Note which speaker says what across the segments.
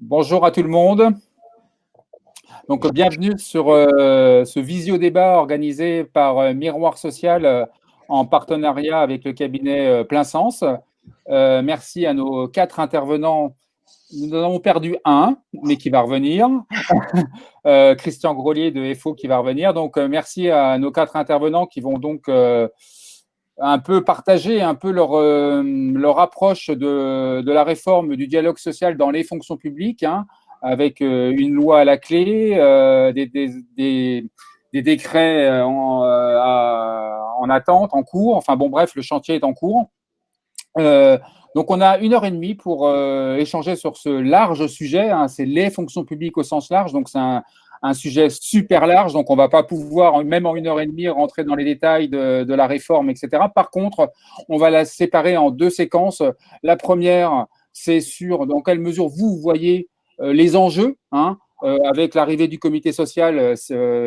Speaker 1: Bonjour à tout le monde. Donc, bienvenue sur ce visio-débat organisé par Miroir Social en partenariat avec le cabinet Plein Sens. Merci à nos 4 intervenants. Nous en avons perdu un, mais qui va revenir. Christian Grolier de FO qui va revenir. Donc, merci à nos 4 intervenants qui vont donc un peu partager un peu leur approche de la réforme du dialogue social dans les fonctions publiques, hein, avec une loi à la clé, des décrets en attente, en cours. Enfin bon, bref, le chantier est en cours. Donc, on a 1 heure et demie pour échanger sur ce large sujet, hein, c'est les fonctions publiques au sens large. Donc, c'est un sujet super large, donc on ne va pas pouvoir, même en 1 heure et demie, rentrer dans les détails de la réforme, etc. Par contre, on va la séparer en 2 séquences. La première, c'est sur dans quelle mesure vous voyez les enjeux, hein, avec l'arrivée du comité social,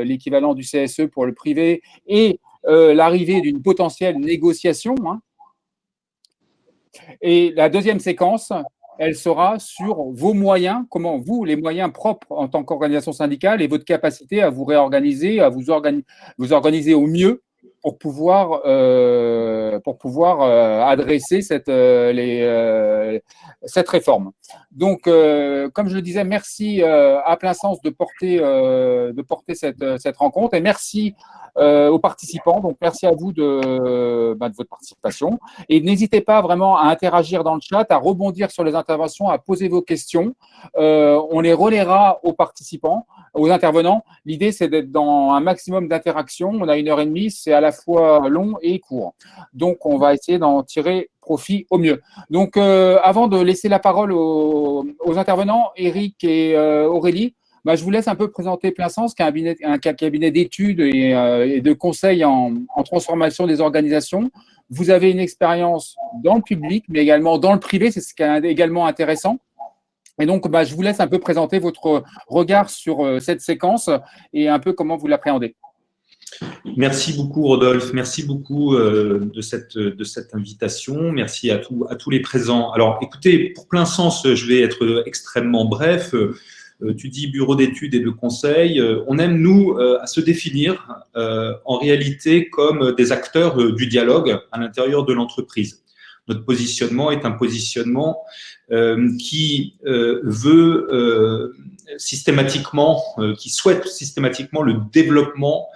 Speaker 1: l'équivalent du CSE pour le privé, et l'arrivée d'une potentielle négociation, hein. Et la deuxième séquence, elle sera sur vos moyens, comment vous, les moyens propres en tant qu'organisation syndicale et votre capacité à vous réorganiser, à vous organiser au mieux pour pouvoir adresser cette réforme. Donc, comme je le disais, merci à Plein Sens de porter cette rencontre, et merci aux participants. Donc, merci à vous de votre participation. Et n'hésitez pas vraiment à interagir dans le chat, à rebondir sur les interventions, à poser vos questions. On les relaiera aux participants, aux intervenants. L'idée, c'est d'être dans un maximum d'interaction. On a 1 heure et demie, c'est à la fois long et court. Donc, on va essayer d'en tirer profit au mieux. Donc, avant de laisser la parole aux intervenants, Eric et Aurélie, je vous laisse un peu présenter Plein Sens, qui est un cabinet d'études et de conseils en transformation des organisations. Vous avez une expérience dans le public, mais également dans le privé, c'est ce qui est également intéressant. Et donc, je vous laisse un peu présenter votre regard sur cette séquence et un peu comment vous l'appréhendez.
Speaker 2: Merci beaucoup, Rodolphe. Merci beaucoup de cette invitation. Merci à tous les présents. Alors, écoutez, pour Plein Sens, je vais être extrêmement bref. Tu dis bureau d'études et de conseil. On aime, nous, à se définir en réalité comme des acteurs du dialogue à l'intérieur de l'entreprise. Notre positionnement est un positionnement qui veut systématiquement, qui souhaite systématiquement le développement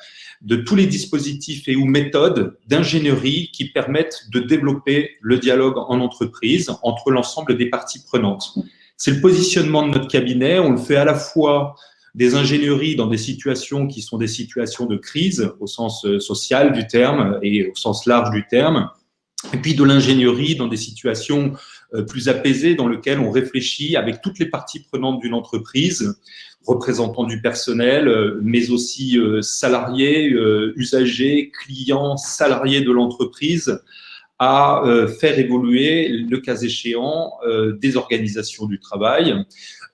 Speaker 2: de tous les dispositifs et ou méthodes d'ingénierie qui permettent de développer le dialogue en entreprise entre l'ensemble des parties prenantes. C'est le positionnement de notre cabinet. On le fait à la fois des ingénieries dans des situations qui sont des situations de crise au sens social du terme et au sens large du terme, et puis de l'ingénierie dans des situations plus apaisées dans lesquelles on réfléchit avec toutes les parties prenantes d'une entreprise, représentants du personnel, mais aussi salariés, usagers, clients, salariés de l'entreprise, à faire évoluer, le cas échéant, des organisations du travail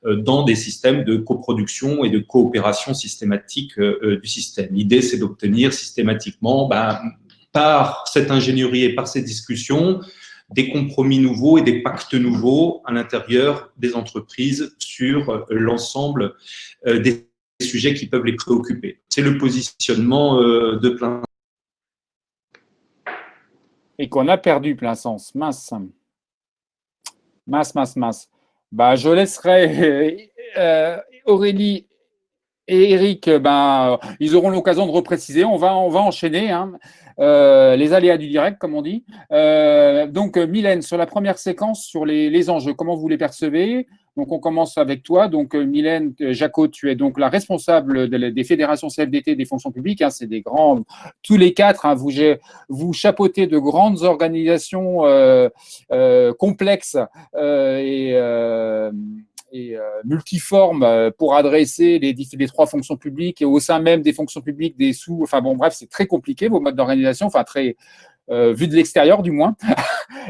Speaker 2: dans des systèmes de coproduction et de coopération systématique du système. L'idée, c'est d'obtenir systématiquement, par cette ingénierie et par ces discussions, des compromis nouveaux et des pactes nouveaux à l'intérieur des entreprises sur l'ensemble des sujets qui peuvent les préoccuper. C'est le positionnement de Plein.
Speaker 1: Et qu'on a perdu Plein Sens. Mince. Je laisserai Aurélie et Eric, ils auront l'occasion de repréciser. On va enchaîner, hein. Les aléas du direct, comme on dit. Donc, Mylène, sur la première séquence, sur les enjeux, comment vous les percevez? Donc, on commence avec toi. Donc, Mylène Jacot, tu es donc la responsable des fédérations CFDT des fonctions publiques, hein. C'est des grands, tous les 4, hein, vous chapeautez de grandes organisations complexes et multiformes pour adresser les 3 fonctions publiques, et au sein même des fonctions publiques, des sous. Enfin bon, bref, c'est très compliqué, vos modes d'organisation, enfin très vu de l'extérieur du moins.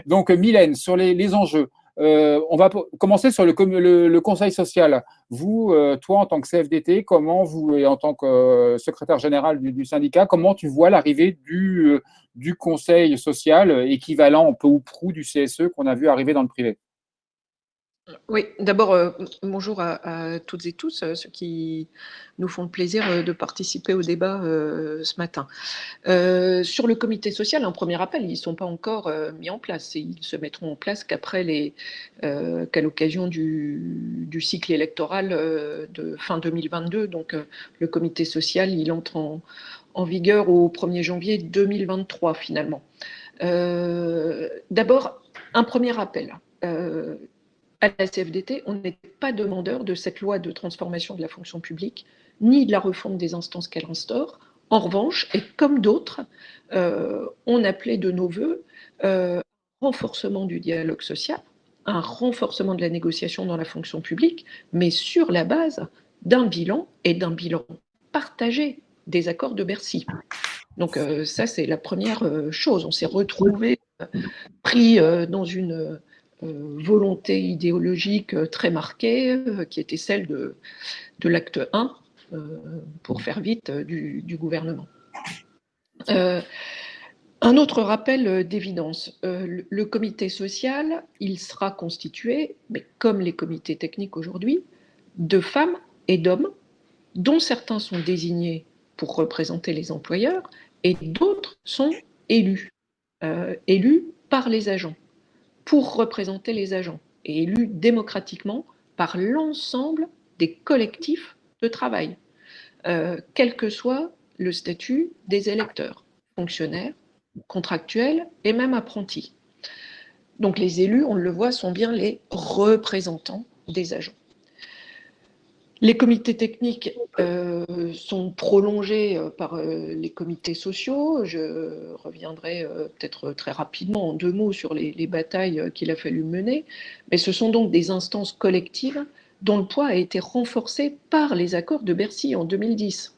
Speaker 1: Donc, Mylène, sur les enjeux, on va commencer sur le conseil social. Vous, toi, en tant que CFDT, comment vous, et en tant que secrétaire général du syndicat, comment tu vois l'arrivée du conseil social équivalent peu ou prou du CSE qu'on a vu arriver dans le privé?
Speaker 3: Oui, d'abord, bonjour à toutes et tous, ceux qui nous font le plaisir de participer au débat ce matin. Sur le comité social, un premier rappel, ils ne sont pas encore mis en place. Ils se mettront en place qu'à l'occasion du cycle électoral de fin 2022. Donc, le comité social, il entre en vigueur au 1er janvier 2023, finalement. D'abord, un premier rappel. À la CFDT, on n'était pas demandeur de cette loi de transformation de la fonction publique, ni de la refonte des instances qu'elle instaure. En revanche, et comme d'autres, on appelait de nos voeux un renforcement du dialogue social, un renforcement de la négociation dans la fonction publique, mais sur la base d'un bilan et d'un bilan partagé des accords de Bercy. Donc ça, c'est la première chose. On s'est retrouvé pris dans une volonté idéologique très marquée, qui était celle de l'acte 1, pour faire vite, du gouvernement. Un autre rappel d'évidence, le comité social, il sera constitué, mais comme les comités techniques aujourd'hui, de femmes et d'hommes, dont certains sont désignés pour représenter les employeurs et d'autres sont élus, élus par les agents, pour représenter les agents et élus démocratiquement par l'ensemble des collectifs de travail, quel que soit le statut des électeurs, fonctionnaires, contractuels et même apprentis. Donc les élus, on le voit, sont bien les représentants des agents. Les comités techniques sont prolongés par les comités sociaux. Je reviendrai peut-être très rapidement en 2 mots sur les batailles qu'il a fallu mener. Mais ce sont donc des instances collectives dont le poids a été renforcé par les accords de Bercy en 2010.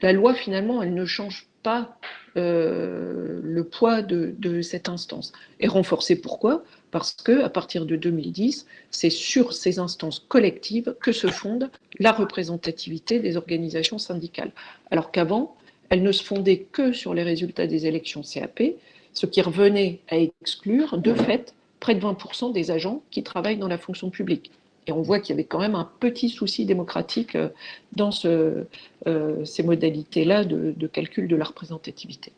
Speaker 3: La loi, finalement, elle ne change pas le poids de cette instance. Et renforcé pourquoi ? Parce qu'à partir de 2010, c'est sur ces instances collectives que se fonde la représentativité des organisations syndicales. Alors qu'avant, elle ne se fondait que sur les résultats des élections CAP, ce qui revenait à exclure, de fait, près de 20% des agents qui travaillent dans la fonction publique. Et on voit qu'il y avait quand même un petit souci démocratique dans ces modalités-là de calcul de la représentativité.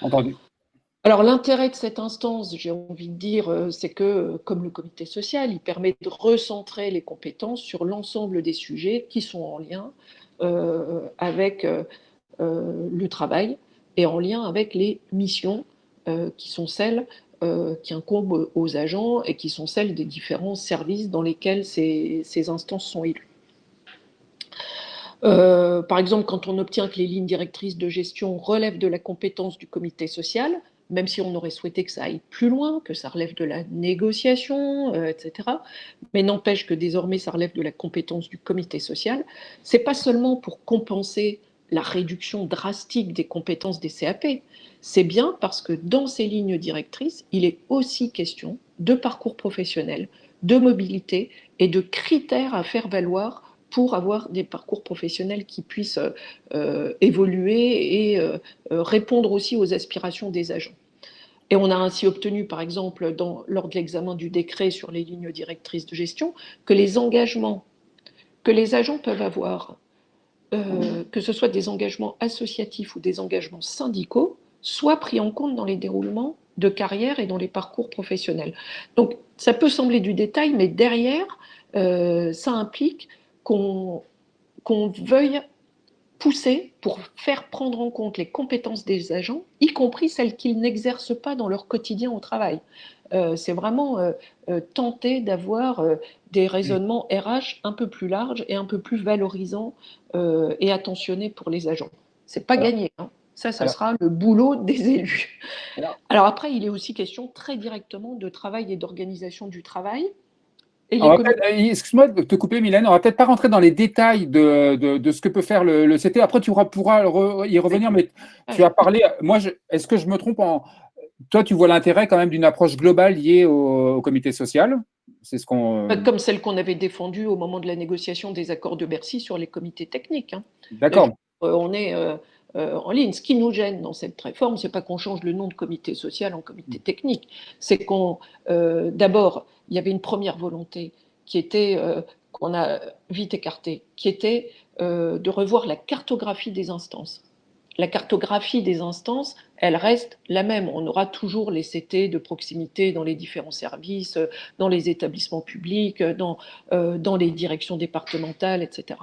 Speaker 1: Entendu.
Speaker 3: Alors l'intérêt de cette instance, j'ai envie de dire, c'est que, comme le comité social, il permet de recentrer les compétences sur l'ensemble des sujets qui sont en lien avec le travail et en lien avec les missions qui sont celles qui incombent aux agents et qui sont celles des différents services dans lesquels ces instances sont élues. Par exemple, quand on obtient que les lignes directrices de gestion relèvent de la compétence du comité social, même si on aurait souhaité que ça aille plus loin, que ça relève de la négociation, etc. Mais n'empêche que désormais ça relève de la compétence du comité social. C'est pas seulement pour compenser la réduction drastique des compétences des CAP, c'est bien parce que dans ces lignes directrices, il est aussi question de parcours professionnel, de mobilité et de critères à faire valoir pour avoir des parcours professionnels qui puissent évoluer et répondre aussi aux aspirations des agents. Et on a ainsi obtenu, par exemple, lors de l'examen du décret sur les lignes directrices de gestion, que les engagements que les agents peuvent avoir, que ce soit des engagements associatifs ou des engagements syndicaux, soient pris en compte dans les déroulements de carrière et dans les parcours professionnels. Donc, ça peut sembler du détail, mais derrière, ça implique qu'on veuille pousser pour faire prendre en compte les compétences des agents, y compris celles qu'ils n'exercent pas dans leur quotidien au travail. C'est vraiment tenter d'avoir des raisonnements RH un peu plus larges et un peu plus valorisants et attentionnés pour les agents. C'est pas gagné, hein. Ça sera le boulot des élus. Alors après, il est aussi question très directement de travail et d'organisation du travail.
Speaker 1: Excuse-moi de te couper, Mylène. On va peut-être pas rentrer dans les détails de ce que peut faire le CT. Après, tu pourras y revenir, mais tu as parlé. Moi, est-ce que je me trompe toi, tu vois l'intérêt quand même d'une approche globale liée au comité social? C'est ce qu'on.
Speaker 3: Comme celle qu'on avait défendue au moment de la négociation des accords de Bercy sur les comités techniques. Hein.
Speaker 1: D'accord.
Speaker 3: On est en ligne. Ce qui nous gêne dans cette réforme, c'est pas qu'on change le nom de comité social en comité technique. C'est d'abord, il y avait une première volonté qui était, qu'on a vite écarté, qui était de revoir la cartographie des instances. La cartographie des instances, elle reste la même. On aura toujours les CT de proximité dans les différents services, dans les établissements publics, dans les directions départementales, etc.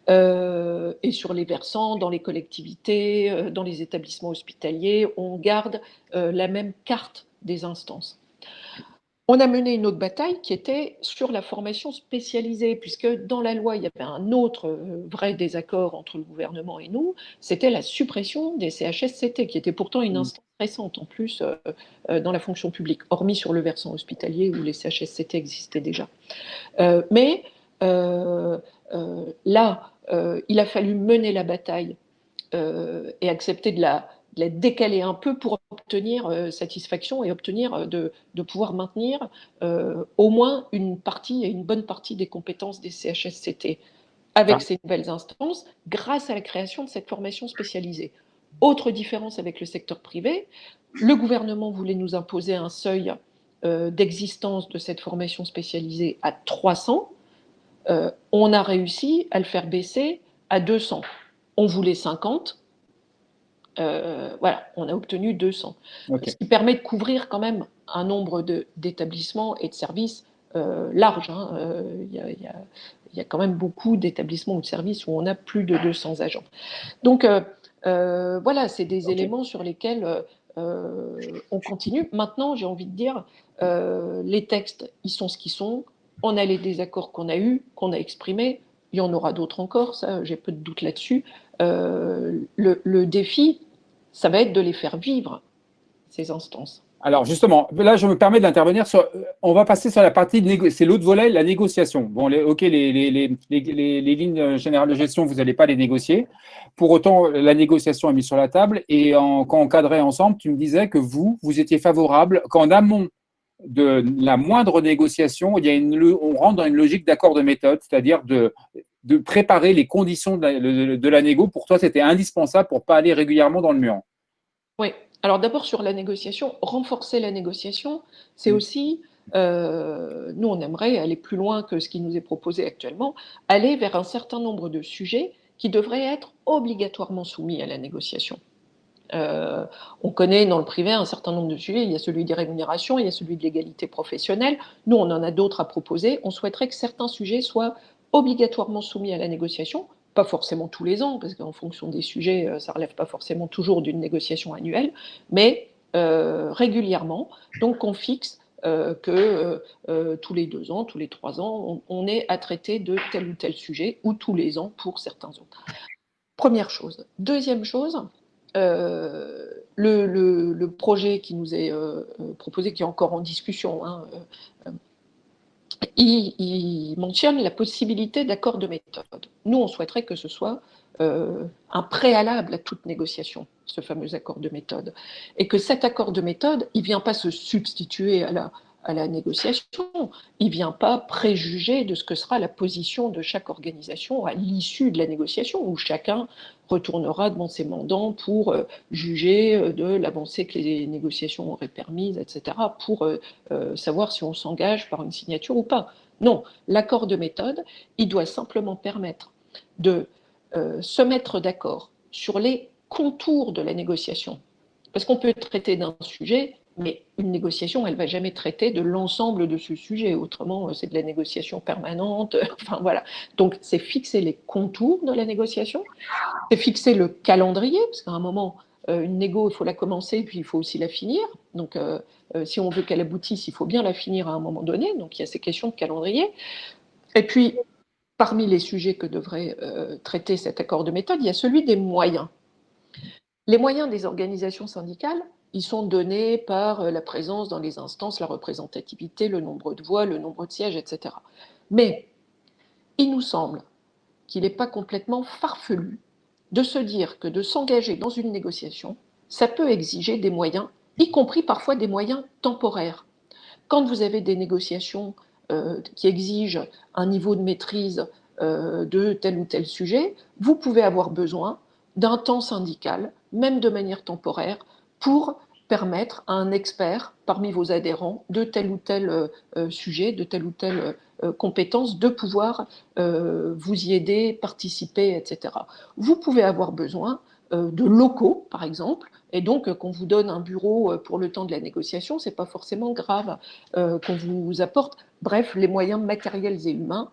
Speaker 3: Et sur les versants, dans les collectivités, dans les établissements hospitaliers, on garde la même carte des instances. On a mené une autre bataille qui était sur la formation spécialisée, puisque dans la loi, il y avait un autre vrai désaccord entre le gouvernement et nous, c'était la suppression des CHSCT, qui était pourtant une instance récente en plus dans la fonction publique, hormis sur le versant hospitalier où les CHSCT existaient déjà. Mais là, il a fallu mener la bataille et accepter de la décaler un peu pour obtenir satisfaction et obtenir de pouvoir maintenir au moins une partie et une bonne partie des compétences des CHSCT avec ces nouvelles instances grâce à la création de cette formation spécialisée. Autre différence avec le secteur privé, le gouvernement voulait nous imposer un seuil d'existence de cette formation spécialisée à 300. On a réussi à le faire baisser à 200. On voulait 50. Voilà, on a obtenu 200.
Speaker 1: Okay.
Speaker 3: Ce qui permet de couvrir quand même un nombre d'établissements et de services large. Il y a quand même beaucoup d'établissements ou de services où on a plus de 200 agents. Donc, voilà, c'est des éléments sur lesquels on continue. Maintenant, j'ai envie de dire, les textes, ils sont ce qu'ils sont. On a les désaccords qu'on a eus, qu'on a exprimés. Il y en aura d'autres encore, ça, j'ai peu de doute là-dessus. Le défi, ça va être de les faire vivre, ces instances.
Speaker 1: Alors justement, là je me permets d'intervenir sur, on va passer sur la partie, c'est l'autre volet, la négociation. Bon, les lignes générales de gestion, vous n'allez pas les négocier. Pour autant, la négociation est mise sur la table et quand on cadrait ensemble, tu me disais que vous étiez favorable qu'en amont de la moindre négociation, on rentre dans une logique d'accord de méthode, c'est-à-dire de préparer les conditions de la négo. Pour toi, c'était indispensable pour ne pas aller régulièrement dans le mur.
Speaker 3: Oui. Alors d'abord sur la négociation, renforcer la négociation, c'est aussi, nous on aimerait aller plus loin que ce qui nous est proposé actuellement, aller vers un certain nombre de sujets qui devraient être obligatoirement soumis à la négociation. On connaît dans le privé un certain nombre de sujets, il y a celui des rémunérations, il y a celui de l'égalité professionnelle, nous on en a d'autres à proposer, on souhaiterait que certains sujets soient obligatoirement soumis à la négociation, pas forcément tous les ans, parce qu'en fonction des sujets, ça ne relève pas forcément toujours d'une négociation annuelle, mais régulièrement, donc qu'on fixe que tous les 2 ans, tous les 3 ans, on est à traiter de tel ou tel sujet, ou tous les ans pour certains autres. Première chose. Deuxième chose, le projet qui nous est proposé, qui est encore en discussion, il mentionne la possibilité d'accord de méthode. Nous, on souhaiterait que ce soit un préalable à toute négociation, ce fameux accord de méthode. Et que cet accord de méthode, il ne vient pas se substituer à la négociation, il ne vient pas préjuger de ce que sera la position de chaque organisation à l'issue de la négociation, où chacun retournera devant ses mandants pour juger de l'avancée que les négociations auraient permise, etc., pour savoir si on s'engage par une signature ou pas. Non, l'accord de méthode, il doit simplement permettre de se mettre d'accord sur les contours de la négociation. Parce qu'on peut traiter d'un sujet, mais une négociation, elle ne va jamais traiter de l'ensemble de ce sujet. Autrement, c'est de la négociation permanente. Enfin, voilà. Donc, c'est fixer les contours de la négociation, c'est fixer le calendrier, parce qu'à un moment, une négo, il faut la commencer, puis il faut aussi la finir. Donc, si on veut qu'elle aboutisse, il faut bien la finir à un moment donné. Donc, il y a ces questions de calendrier. Et puis, parmi les sujets que devrait traiter cet accord de méthode, il y a celui des moyens. Les moyens des organisations syndicales, ils sont donnés par la présence dans les instances, la représentativité, le nombre de voix, le nombre de sièges, etc. Mais il nous semble qu'il n'est pas complètement farfelu de se dire que de s'engager dans une négociation, ça peut exiger des moyens, y compris parfois des moyens temporaires. Quand vous avez des négociations qui exigent un niveau de maîtrise de tel ou tel sujet, vous pouvez avoir besoin d'un temps syndical, même de manière temporaire, pour permettre à un expert parmi vos adhérents de tel ou tel sujet, de telle ou telle compétence de pouvoir vous y aider, participer, etc. Vous pouvez avoir besoin de locaux, par exemple, et donc qu'on vous donne un bureau pour le temps de la négociation, c'est pas forcément grave qu'on vous apporte. Bref, les moyens matériels et humains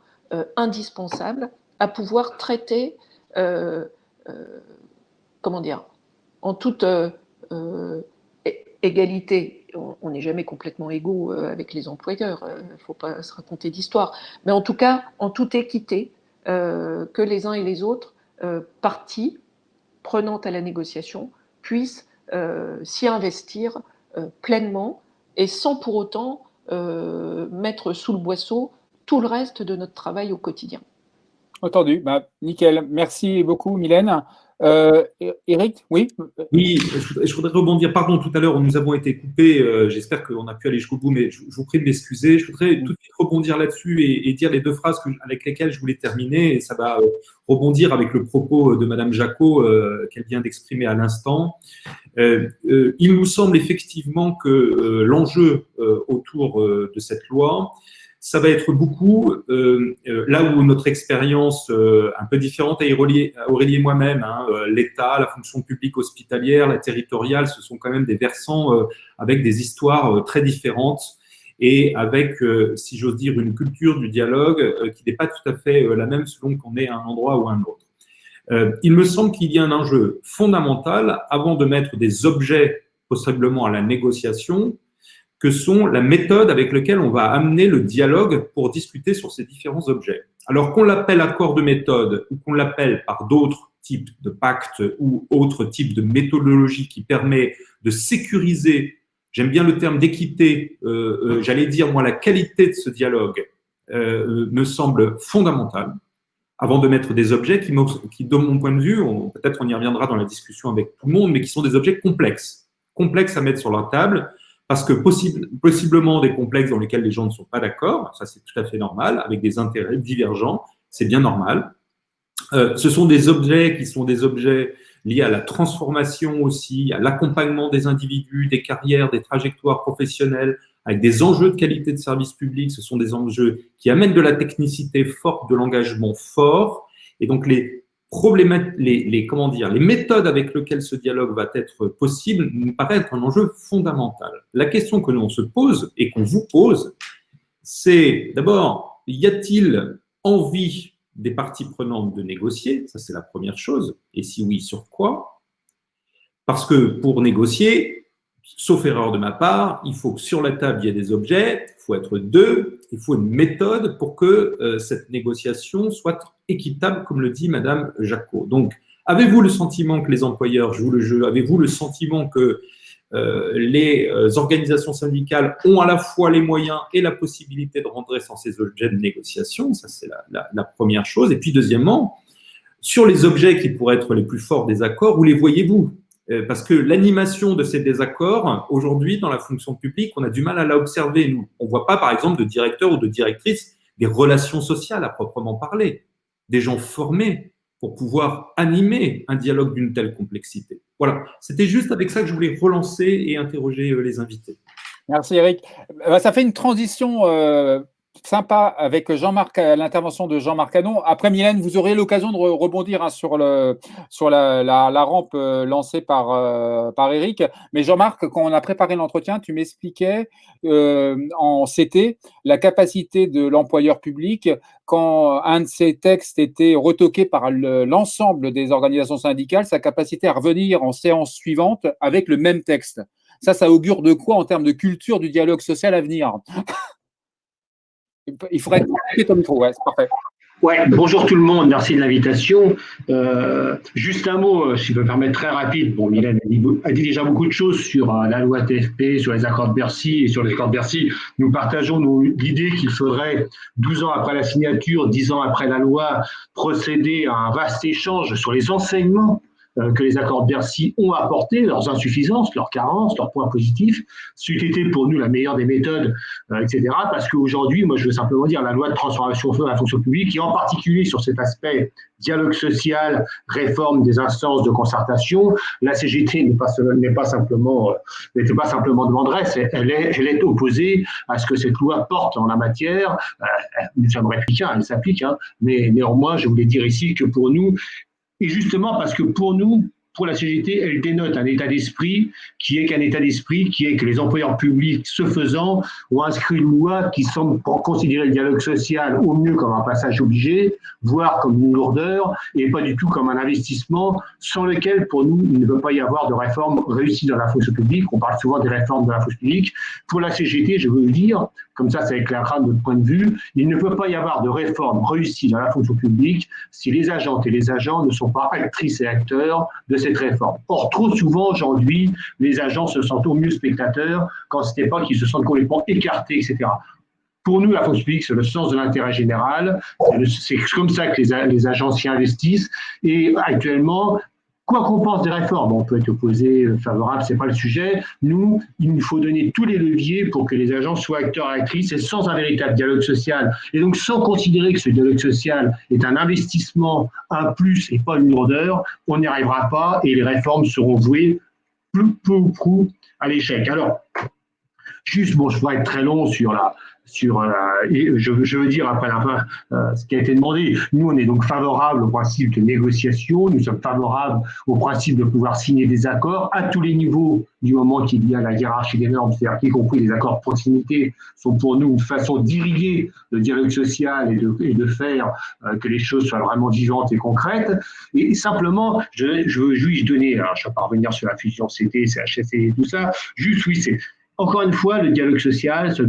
Speaker 3: indispensables à pouvoir traiter, comment dire, en toute égalité. On n'est jamais complètement égaux avec les employeurs, il ne faut pas se raconter d'histoire, mais en tout cas, en toute équité, que les uns et les autres, parties prenantes à la négociation, puissent s'y investir pleinement et sans pour autant mettre sous le boisseau tout le reste de notre travail au quotidien.
Speaker 1: Entendu. Bah, nickel. Merci beaucoup, Mylène. Eric, oui?
Speaker 2: Oui, je voudrais rebondir. Pardon, tout à l'heure, nous avons été coupés. J'espère qu'on a pu aller jusqu'au bout, mais je vous prie de m'excuser. Je voudrais tout de suite rebondir là-dessus et dire les deux phrases avec lesquelles je voulais terminer. Et ça va rebondir avec le propos de Madame Jacot qu'elle vient d'exprimer à l'instant. Il nous semble effectivement que l'enjeu autour de cette loi, ça va être beaucoup, là où notre expérience un peu différente à Aurélie et moi-même, l'État, la fonction publique hospitalière, la territoriale, ce sont quand même des versants avec des histoires très différentes et avec, si j'ose dire, une culture du dialogue qui n'est pas tout à fait la même selon qu'on est à un endroit ou à un autre. Il me semble qu'il y a un enjeu fondamental avant de mettre des objets possiblement à la négociation, que sont la méthode avec laquelle on va amener le dialogue pour discuter sur ces différents objets. Alors qu'on l'appelle accord de méthode ou qu'on l'appelle par d'autres types de pactes ou autres types de méthodologie qui permet de sécuriser, j'aime bien le terme d'équité, j'allais dire moi la qualité de ce dialogue me semble fondamentale avant de mettre des objets qui de mon point de vue, peut-être on y reviendra dans la discussion avec tout le monde, mais qui sont des objets complexes à mettre sur la table, parce que possiblement des complexes dans lesquels les gens ne sont pas d'accord, ça c'est tout à fait normal, avec des intérêts divergents, c'est bien normal. Ce sont des objets qui sont des objets liés à la transformation aussi, à l'accompagnement des individus, des carrières, des trajectoires professionnelles, avec des enjeux de qualité de service public. Ce sont des enjeux qui amènent de la technicité forte, de l'engagement fort, et donc les méthodes avec lesquelles ce dialogue va être possible nous paraît être un enjeu fondamental. La question que l'on se pose et qu'on vous pose, c'est d'abord, y a-t-il envie des parties prenantes de négocier? Ça, c'est la première chose. Et si oui, sur quoi? Parce que pour négocier, sauf erreur de ma part, il faut que sur la table, il y ait des objets, il faut être deux, il faut une méthode pour que cette négociation soit équitable, comme le dit Madame Jacot. Donc, avez-vous le sentiment que les employeurs jouent le jeu? Avez-vous le sentiment que les organisations syndicales ont à la fois les moyens et la possibilité de rentrer sans ces objets de négociation? Ça, c'est la première chose. Et puis, deuxièmement, sur les objets qui pourraient être les plus forts des accords, où les voyez-vous? Parce que l'animation de ces désaccords, aujourd'hui, dans la fonction publique, on a du mal à la observer, nous. On ne voit pas, par exemple, de directeur ou de directrice des relations sociales à proprement parler, des gens formés pour pouvoir animer un dialogue d'une telle complexité. Voilà, c'était juste avec ça que je voulais relancer et interroger les invités.
Speaker 1: Merci Eric. Ça fait une transition sympa avec Jean-Marc, l'intervention de Jean-Marc Canon. Après, Mylène, vous aurez l'occasion de rebondir sur la rampe lancée par Eric. Mais Jean-Marc, quand on a préparé l'entretien, tu m'expliquais en CT la capacité de l'employeur public, quand un de ses textes était retoqué par l'ensemble des organisations syndicales, sa capacité à revenir en séance suivante avec le même texte. Ça augure de quoi en termes de culture du dialogue social à venir? Il faudrait être comme il faut, ouais, c'est parfait.
Speaker 4: Ouais, bonjour tout le monde, merci de l'invitation. Juste un mot, si je peux me permettre, très rapide. Bon, Mylène a dit déjà beaucoup de choses sur la loi TFP, sur les accords de Bercy et sur les accords de Bercy. Nous partageons l'idée qu'il faudrait, 12 ans après la signature, 10 ans après la loi, procéder à un vaste échange sur les enseignements que les accords de Bercy ont apporté, leurs insuffisances, leurs carences, leurs points positifs. C'eût été pour nous la meilleure des méthodes, etc. Parce qu'aujourd'hui, moi je veux simplement dire la loi de transformation de la fonction publique, et en particulier sur cet aspect dialogue social, réforme des instances de concertation, la CGT n'était pas simplement demanderesse, elle est opposée à ce que cette loi porte en la matière. Nous sommes républicains, elle s'applique, hein, mais néanmoins, je voulais dire ici que pour nous, et justement parce que pour nous, pour la CGT, elle dénote un état d'esprit qui est que les employeurs publics, ce faisant, ont inscrit une loi qui semble considérer le dialogue social au mieux comme un passage obligé, voire comme une lourdeur, et pas du tout comme un investissement sans lequel, pour nous, il ne peut pas y avoir de réforme réussie dans la fonction publique. On parle souvent des réformes de la fonction publique. Pour la CGT, je veux le dire, comme ça éclairera notre point de vue, il ne peut pas y avoir de réforme réussie dans la fonction publique si les agentes et les agents ne sont pas actrices et acteurs de cette réforme. Or, trop souvent aujourd'hui, les agents se sentent au mieux spectateurs, quand ce n'est pas qu'ils se sentent complètement écartés, etc. Pour nous, la fonction publique, c'est le sens de l'intérêt général, c'est comme ça que les agents s'y investissent, et actuellement, quoi qu'on pense des réformes, on peut être opposé, favorable, c'est pas le sujet. Nous, il nous faut donner tous les leviers pour que les agents soient acteurs et actrices, et sans un véritable dialogue social. Et donc, sans considérer que ce dialogue social est un investissement, un plus et pas une lourdeur, on n'y arrivera pas et les réformes seront vouées peu ou prou à l'échec. Alors, juste, bon, je pourrais être très long et je veux dire après ce qui a été demandé. Nous, on est donc favorable au principe de négociation, nous sommes favorables au principe de pouvoir signer des accords à tous les niveaux du moment qu'il y a la hiérarchie des normes, c'est-à-dire qu'y compris les accords de proximité sont pour nous une façon d'irriguer le dialogue social et de faire que les choses soient vraiment vivantes et concrètes. Et simplement, je veux juste donner, alors je ne vais pas revenir sur la fusion CT, CHSCT et tout ça, juste oui, c'est encore une fois, le dialogue social, ça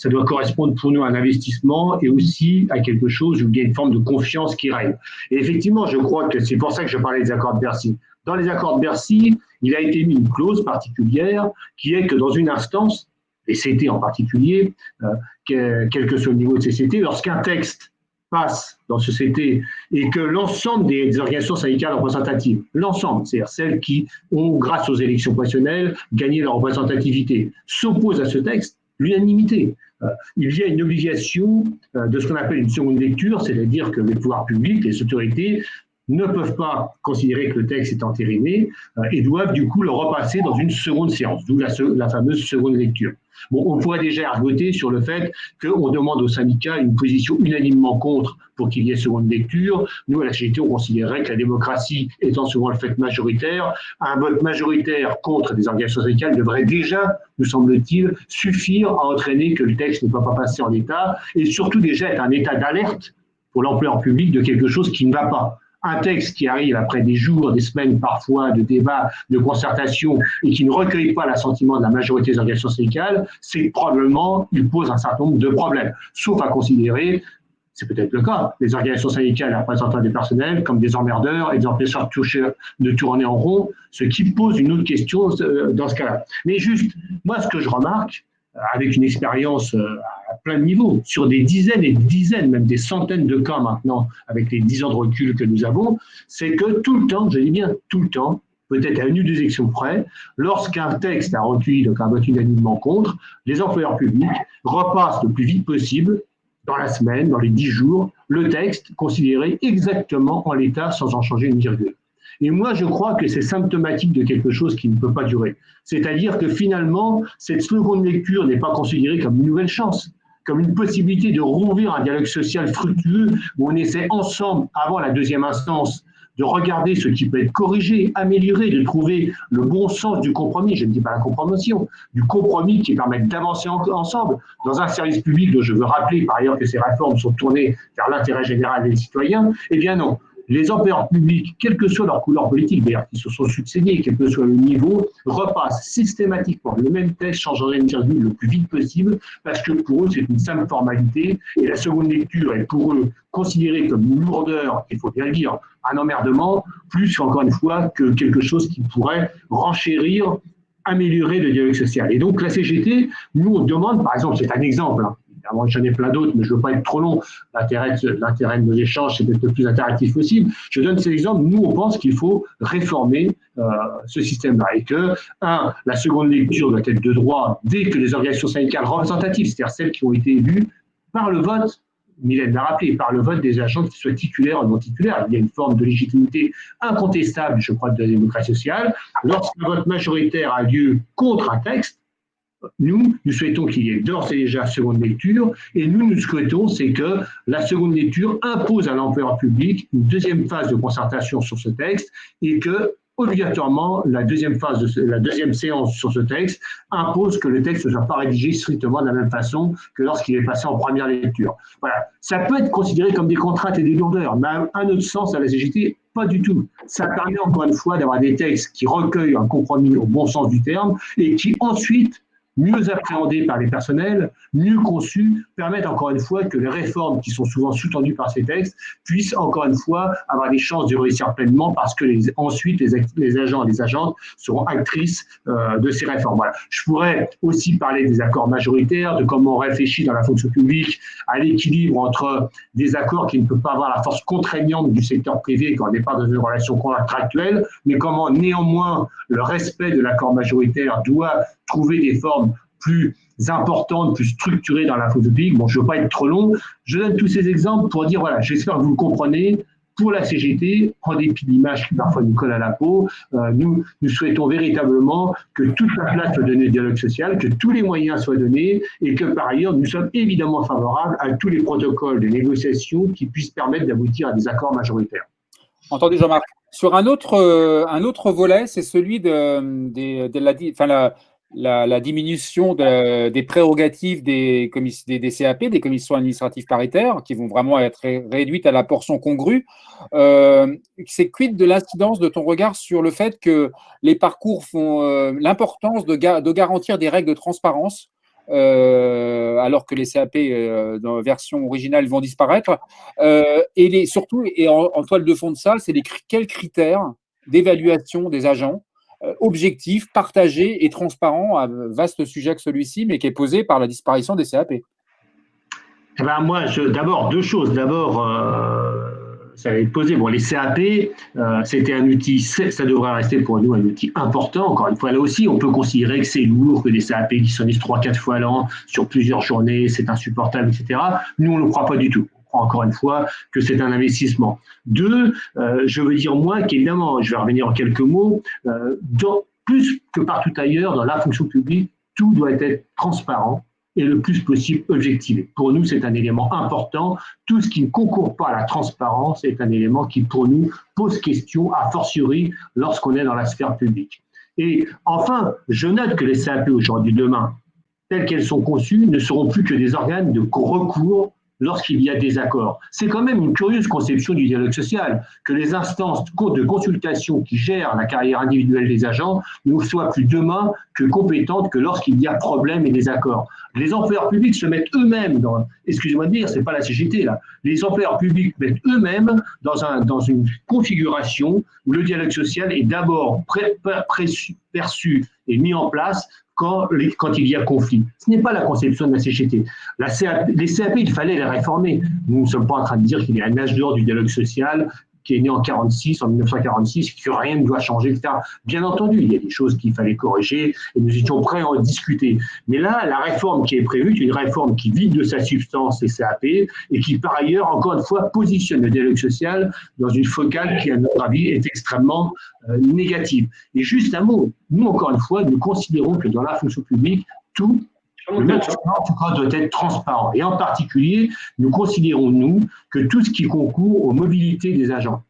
Speaker 4: doit correspondre pour nous à un investissement et aussi à quelque chose où il y a une forme de confiance qui règne. Et effectivement, je crois que c'est pour ça que je parlais des accords de Bercy. Dans les accords de Bercy, il a été mis une clause particulière qui est que dans une instance, les CT en particulier, quel que soit le niveau de ces CT, lorsqu'un texte passe dans ce CT et que l'ensemble des organisations syndicales représentatives, l'ensemble, c'est-à-dire celles qui ont, grâce aux élections professionnelles, gagné leur représentativité, s'opposent à ce texte, l'unanimité. Il y a une obligation de ce qu'on appelle une seconde lecture, c'est-à-dire que les pouvoirs publics, les autorités, ne peuvent pas considérer que le texte est entériné et doivent du coup le repasser dans une seconde séance, d'où la fameuse seconde lecture. Bon, on pourrait déjà argoter sur le fait qu'on demande aux syndicats une position unanimement contre pour qu'il y ait seconde lecture. Nous, à la CGT, on considérait que la démocratie étant souvent le fait majoritaire, un vote majoritaire contre des organisations syndicales devrait déjà, nous semble-t-il, suffire à entraîner que le texte ne peut pas passer en l'état et surtout déjà être un état d'alerte pour l'employeur public de quelque chose qui ne va pas. Un texte qui arrive après des jours, des semaines parfois de débats, de concertation et qui ne recueille pas l'assentiment de la majorité des organisations syndicales, c'est probablement, il pose un certain nombre de problèmes. Sauf à considérer, c'est peut-être le cas, les organisations syndicales et représentants des personnels comme des emmerdeurs et des empêcheurs de tourner en rond, ce qui pose une autre question dans ce cas-là. Mais juste, moi ce que je remarque, avec une expérience à plein de niveaux, sur des dizaines et des dizaines, même des centaines de cas maintenant, avec les 10 ans de recul que nous avons, c'est que tout le temps, je dis bien tout le temps, peut-être à une ou deux élections près, lorsqu'un texte a recueilli, donc un vote unanimement contre, les employeurs publics repassent le plus vite possible, dans la semaine, dans les 10 jours, le texte considéré exactement en l'état sans en changer une virgule. Et moi, je crois que c'est symptomatique de quelque chose qui ne peut pas durer. C'est-à-dire que finalement, cette seconde lecture n'est pas considérée comme une nouvelle chance, comme une possibilité de rouvrir un dialogue social fructueux où on essaie ensemble, avant la deuxième instance, de regarder ce qui peut être corrigé, amélioré, de trouver le bon sens du compromis, je ne dis pas la compromission, du compromis qui permet d'avancer ensemble dans un service public dont je veux rappeler par ailleurs que ces réformes sont tournées vers l'intérêt général des citoyens. Eh bien non. Les employeurs publics, quelle que soit leur couleur politique, d'ailleurs, qui se sont succédés, quel que soit le niveau, repassent systématiquement le même texte, changeant une virgule le plus vite possible, parce que pour eux, c'est une simple formalité, et la seconde lecture est pour eux considérée comme une lourdeur, il faut bien le dire, un emmerdement, plus encore une fois que quelque chose qui pourrait renchérir, améliorer le dialogue social. Et donc la CGT, nous on demande, par exemple, c'est un exemple, J'en ai plein d'autres, mais je ne veux pas être trop long. L'intérêt de nos échanges, c'est d'être le plus interactif possible. Je donne ces exemples. Nous, on pense qu'il faut réformer ce système-là et que, la seconde lecture doit être de droit dès que les organisations syndicales représentatives, c'est-à-dire celles qui ont été élues par le vote, Mylène l'a rappelé, par le vote des agents qui soient titulaires ou non titulaires. Il y a une forme de légitimité incontestable, je crois, de la démocratie sociale. Lorsqu'un vote majoritaire a lieu contre un texte, nous souhaitons qu'il y ait d'ores et déjà seconde lecture, et nous souhaitons, c'est que la seconde lecture impose à l'employeur public une deuxième phase de concertation sur ce texte, et que, obligatoirement, la deuxième séance sur ce texte impose que le texte ne soit pas rédigé strictement de la même façon que lorsqu'il est passé en première lecture. Voilà. Ça peut être considéré comme des contraintes et des lourdeurs, mais à notre sens, à la CGT, pas du tout. Ça permet encore une fois d'avoir des textes qui recueillent un compromis au bon sens du terme et qui ensuite, mieux appréhendés par les personnels, mieux conçus, permettent encore une fois que les réformes qui sont souvent sous-tendues par ces textes puissent encore une fois avoir des chances de réussir pleinement parce que ensuite les agents et les agentes seront actrices de ces réformes. Voilà. Je pourrais aussi parler des accords majoritaires, de comment on réfléchit dans la fonction publique à l'équilibre entre des accords qui ne peuvent pas avoir la force contraignante du secteur privé quand on n'est pas dans une relation contractuelle, mais comment néanmoins le respect de l'accord majoritaire doit trouver des formes plus importantes, plus structurées dans la fonction publique. Bon, je ne veux pas être trop long. Je donne tous ces exemples pour dire, voilà, j'espère que vous le comprenez. Pour la CGT, en dépit de l'image qui parfois nous colle à la peau, nous souhaitons véritablement que toute la place soit donnée au dialogue social, que tous les moyens soient donnés et que par ailleurs, nous sommes évidemment favorables à tous les protocoles de négociation qui puissent permettre d'aboutir à des accords majoritaires.
Speaker 1: Entendu, Jean-Marc. Sur un autre volet, c'est celui la diminution des prérogatives des CAP, des commissions administratives paritaires, qui vont vraiment être réduites à la portion congrue. C'est quid de l'incidence de ton regard sur le fait que les parcours font l'importance de garantir des règles de transparence alors que les CAP dans la version originale vont disparaître surtout, en toile de fond de ça, c'est quels critères d'évaluation des agents objectif, partagé et transparent, un vaste sujet que celui-ci, mais qui est posé par la disparition des CAP.
Speaker 4: Eh ben moi, d'abord, deux choses. D'abord, ça va être posé. Bon, les CAP, c'était un outil, ça devrait rester pour nous un outil important. Encore une fois, là aussi, on peut considérer que c'est lourd, que des CAP qui sont mis 3-4 fois l'an sur plusieurs journées, c'est insupportable, etc. Nous, on ne le croit pas du tout. Encore une fois, que c'est un investissement. Deux, je veux dire moi qu'évidemment, je vais revenir en quelques mots, plus que partout ailleurs, dans la fonction publique, tout doit être transparent et le plus possible objectivé. Pour nous, c'est un élément important. Tout ce qui ne concourt pas à la transparence est un élément qui, pour nous, pose question, a fortiori, lorsqu'on est dans la sphère publique. Et enfin, je note que les CAP aujourd'hui, demain, telles qu'elles sont conçues, ne seront plus que des organes de recours lorsqu'il y a des accords. C'est quand même une curieuse conception du dialogue social, que les instances de consultation qui gèrent la carrière individuelle des agents ne soient plus demain que compétentes que lorsqu'il y a problème et désaccord. Les employeurs publics se mettent eux-mêmes dans, excusez-moi de dire, c'est pas la CGT là, les employeurs publics mettent eux-mêmes dans une configuration où le dialogue social est d'abord perçu et mis en place quand il y a conflit. Ce n'est pas la conception de la CGT. Les CAP, il fallait les réformer. Nous ne sommes pas en train de dire qu'il y a un âge d'or du dialogue social qui est né en 1946, que rien ne doit changer, etc. Bien entendu, il y a des choses qu'il fallait corriger et nous étions prêts à en discuter. Mais là, la réforme qui est prévue, c'est une réforme qui vide de sa substance les CAP et qui, par ailleurs, encore une fois, positionne le dialogue social dans une focale qui, à notre avis, est extrêmement négative. Et juste un mot, nous, encore une fois, nous considérons que dans la fonction publique, tout le doit être transparent. Et en particulier, nous considérons, nous, que tout ce qui concourt aux mobilités des agents.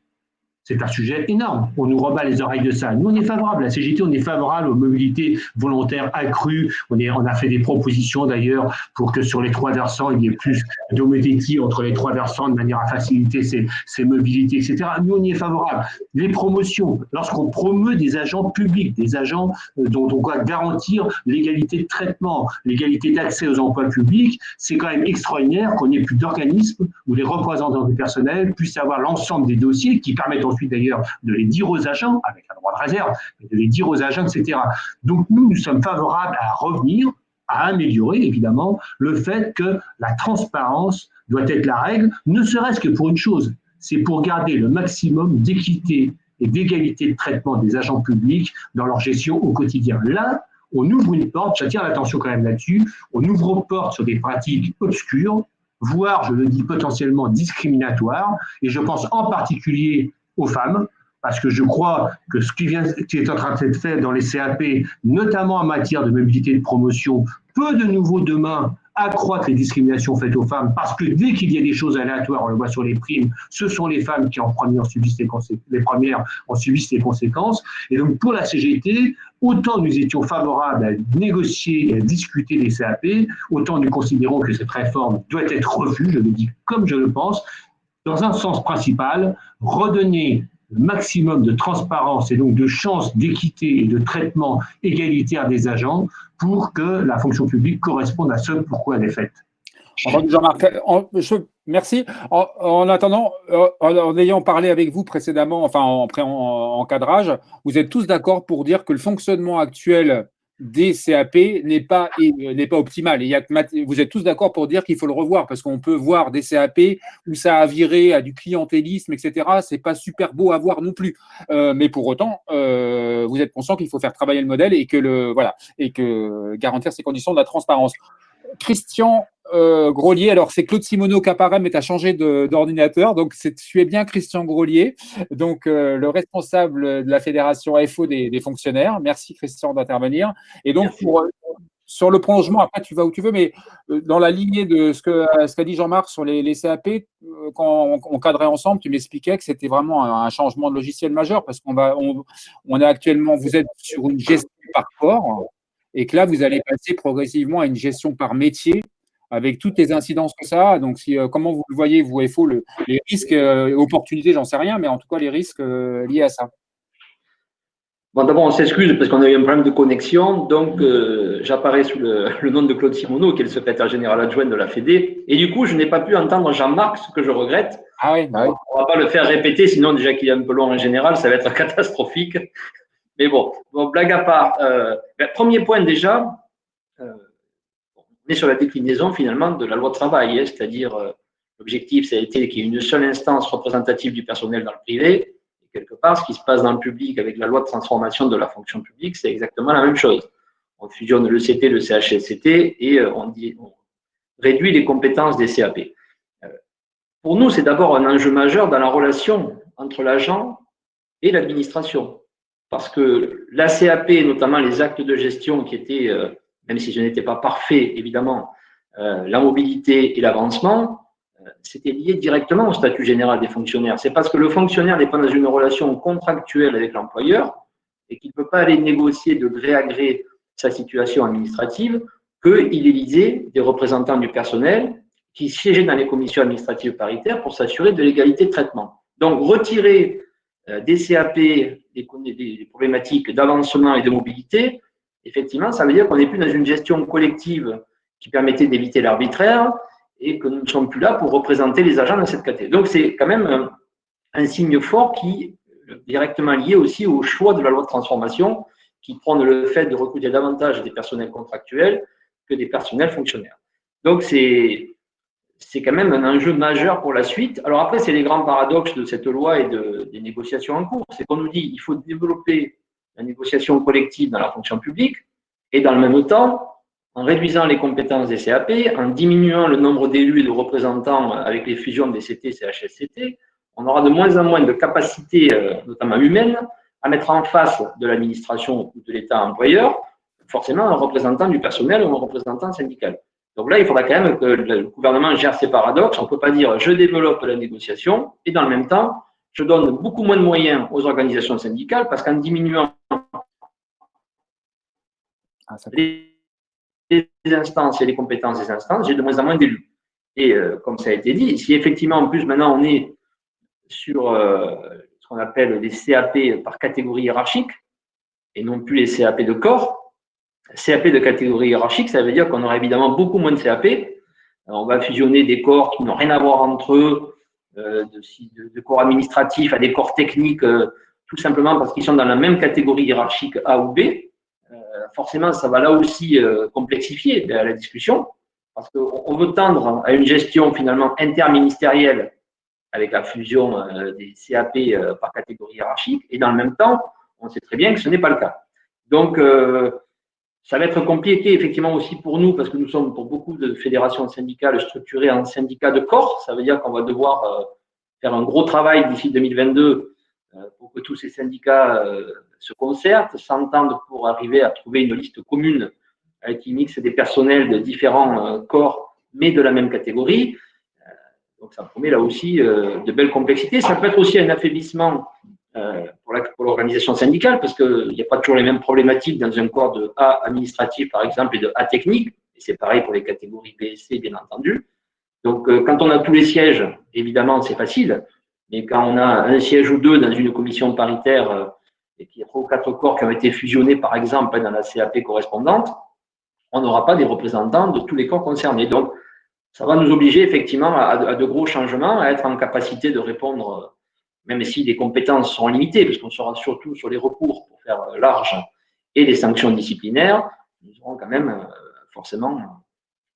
Speaker 4: C'est un sujet énorme. On nous rebat les oreilles de ça. Nous, on est favorable. La CGT, on est favorable aux mobilités volontaires accrues. On a fait des propositions, d'ailleurs, pour que sur les 3 versants, il y ait plus d'homéopathie entre les 3 versants de manière à faciliter ces mobilités, etc. Nous, on y est favorable. Les promotions, lorsqu'on promeut des agents publics, des agents dont on doit garantir l'égalité de traitement, l'égalité d'accès aux emplois publics, c'est quand même extraordinaire qu'on ait plus d'organismes où les représentants du personnel puissent avoir l'ensemble des dossiers qui permettent ensuite d'ailleurs de les dire aux agents, avec un droit de réserve, de les dire aux agents, etc. Donc nous sommes favorables à revenir à améliorer, évidemment, le fait que la transparence doit être la règle, ne serait-ce que pour une chose, c'est pour garder le maximum d'équité et d'égalité de traitement des agents publics dans leur gestion au quotidien. Là, on ouvre une porte, j'attire l'attention quand même là-dessus, on ouvre une porte sur des pratiques obscures, voire, je le dis, potentiellement discriminatoires, et je pense en particulier aux femmes, parce que je crois que ce qui est en train d'être fait dans les CAP, notamment en matière de mobilité et de promotion, peut de nouveau demain accroître les discriminations faites aux femmes, parce que dès qu'il y a des choses aléatoires, on le voit sur les primes, ce sont les femmes qui en première subissent les premières en subissent les conséquences. Et donc pour la CGT, autant nous étions favorables à négocier et à discuter des CAP, autant nous considérons que cette réforme doit être revue, je le dis comme je le pense, dans un sens principal, redonner le maximum de transparence et donc de chances d'équité et de traitement égalitaire des agents pour que la fonction publique corresponde à ce pourquoi elle est faite.
Speaker 1: Jean-Marc, merci. En attendant, en ayant parlé avec vous précédemment, enfin en cadrage, vous êtes tous d'accord pour dire que le fonctionnement actuel des CAP n'est pas optimal. Vous êtes tous d'accord pour dire qu'il faut le revoir, parce qu'on peut voir des CAP où ça a viré à du clientélisme, etc. C'est pas super beau à voir non plus. Mais pour autant, vous êtes conscient qu'il faut faire travailler le modèle et que garantir ces conditions de la transparence. Christian Grolier, alors c'est Claude Simoneau qui apparaît, mais tu as changé d'ordinateur, donc tu es bien Christian Grolier, donc le responsable de la fédération FO des fonctionnaires. Merci Christian d'intervenir. Et donc sur le prolongement, après tu vas où tu veux, mais dans la lignée de ce qu'a dit Jean-Marc sur les CAP, quand on cadrait ensemble, tu m'expliquais que c'était vraiment un changement de logiciel majeur, parce on est actuellement, vous êtes sur une gestion par corps, et que là, vous allez passer progressivement à une gestion par métier avec toutes les incidences que ça a. Donc, comment vous le voyez, vous, FO, les risques, opportunités, j'en sais rien, mais en tout cas, les risques liés à ça.
Speaker 5: Bon, d'abord, on s'excuse parce qu'on a eu un problème de connexion. Donc, j'apparais sous le nom de Claude Simoneau, qui est le secrétaire général adjoint de la Fédé. Et du coup, je n'ai pas pu entendre Jean-Marc, ce que je regrette.
Speaker 1: Ah oui, bah oui.
Speaker 5: On ne va pas le faire répéter, sinon, déjà qu'il est un peu long en général, ça va être catastrophique. Mais bon, blague à part. Premier point déjà, on est sur la déclinaison finalement de la loi de travail, c'est-à-dire l'objectif, ça a été qu'il y ait une seule instance représentative du personnel dans le privé. Et quelque part, ce qui se passe dans le public avec la loi de transformation de la fonction publique, c'est exactement la même chose. On fusionne le CT, le CHSCT et on réduit les compétences des CAP. Pour nous, c'est d'abord un enjeu majeur dans la relation entre l'agent et l'administration. Parce que la CAP, notamment les actes de gestion qui étaient, même si je n'étais pas parfait, évidemment, la mobilité et l'avancement, c'était lié directement au statut général des fonctionnaires. C'est parce que le fonctionnaire n'est pas dans une relation contractuelle avec l'employeur et qu'il ne peut pas aller négocier de gré à gré sa situation administrative qu'il élisait des représentants du personnel qui siégeaient dans les commissions administratives paritaires pour s'assurer de l'égalité de traitement. Donc, retirer des CAP, des problématiques d'avancement et de mobilité, effectivement, ça veut dire qu'on n'est plus dans une gestion collective qui permettait d'éviter l'arbitraire et que nous ne sommes plus là pour représenter les agents dans cette catégorie. Donc, c'est quand même un signe fort qui est directement lié aussi au choix de la loi de transformation qui prône le fait de recruter davantage des personnels contractuels que des personnels fonctionnaires. Donc, c'est quand même un enjeu majeur pour la suite. Alors après, c'est les grands paradoxes de cette loi et des négociations en cours. C'est qu'on nous dit qu'il faut développer la négociation collective dans la fonction publique et dans le même temps, en réduisant les compétences des CAP, en diminuant le nombre d'élus et de représentants avec les fusions des CT, CHSCT, on aura de moins en moins de capacités, notamment humaines, à mettre en face de l'administration ou de l'État employeur, forcément un représentant du personnel ou un représentant syndical. Donc là, il faudra quand même que le gouvernement gère ces paradoxes. On ne peut pas dire je développe la négociation et dans le même temps, je donne beaucoup moins de moyens aux organisations syndicales parce qu'en diminuant les instances et les compétences des instances, j'ai de moins en moins d'élus. Et comme ça a été dit, si effectivement, en plus, maintenant, on est sur ce qu'on appelle les CAP par catégorie hiérarchique et non plus les CAP de corps, CAP de catégorie hiérarchique, ça veut dire qu'on aura évidemment beaucoup moins de CAP. On va fusionner des corps qui n'ont rien à voir entre eux, de corps administratifs à des corps techniques, tout simplement parce qu'ils sont dans la même catégorie hiérarchique A ou B. forcément, ça va là aussi complexifier la discussion, parce qu'on veut tendre à une gestion finalement interministérielle avec la fusion des CAP par catégorie hiérarchique, et dans le même temps, on sait très bien que ce n'est pas le cas. Donc, ça va être compliqué effectivement aussi pour nous, parce que nous sommes pour beaucoup de fédérations syndicales structurées en syndicats de corps. Ça veut dire qu'on va devoir faire un gros travail d'ici 2022 pour que tous ces syndicats se concertent, s'entendent pour arriver à trouver une liste commune qui mixe des personnels de différents corps, mais de la même catégorie. Donc ça promet là aussi de belles complexités. Ça peut être aussi un affaiblissement pour l'organisation syndicale, parce qu'il n'y a pas toujours les mêmes problématiques dans un corps de A administratif, par exemple, et de A technique. Et c'est pareil pour les catégories B et C, bien entendu. Donc, quand on a tous les sièges, évidemment, c'est facile. Mais quand on a un siège ou deux dans une commission paritaire et qu'il y a 3 ou 4 corps qui ont été fusionnés, par exemple, dans la CAP correspondante, on n'aura pas des représentants de tous les corps concernés. Donc, ça va nous obliger effectivement à de gros changements, à être en capacité de répondre, même si les compétences seront limitées, parce qu'on sera surtout sur les recours pour faire large et les sanctions disciplinaires, nous aurons quand même forcément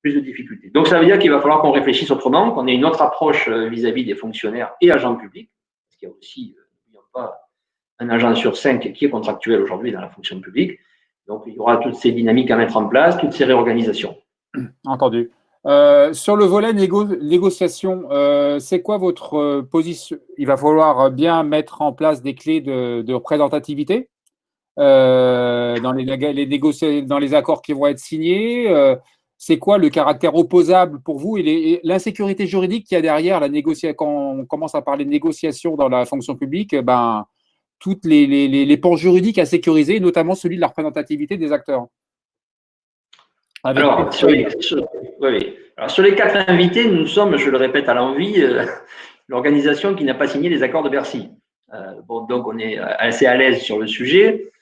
Speaker 5: plus de difficultés. Donc ça veut dire qu'il va falloir qu'on réfléchisse autrement, qu'on ait une autre approche vis-à-vis des fonctionnaires et agents publics, parce qu'il y a aussi, n'oublions pas, un agent sur 5 qui est contractuel aujourd'hui dans la fonction publique. Donc il y aura toutes ces dynamiques à mettre en place, toutes ces réorganisations.
Speaker 1: Entendu. Sur le volet négociation, c'est quoi votre position? Il va falloir bien mettre en place des clés de représentativité dans les accords qui vont être signés. C'est quoi le caractère opposable pour vous et l'insécurité juridique qu'il y a derrière la négociation? Quand on commence à parler de négociation dans la fonction publique, ben, toutes les pans juridiques à sécuriser, notamment celui de la représentativité des acteurs.
Speaker 5: Alors, sur les 4 invités, nous sommes, je le répète à l'envi, l'organisation qui n'a pas signé les accords de Bercy. Donc on est assez à l'aise sur le sujet.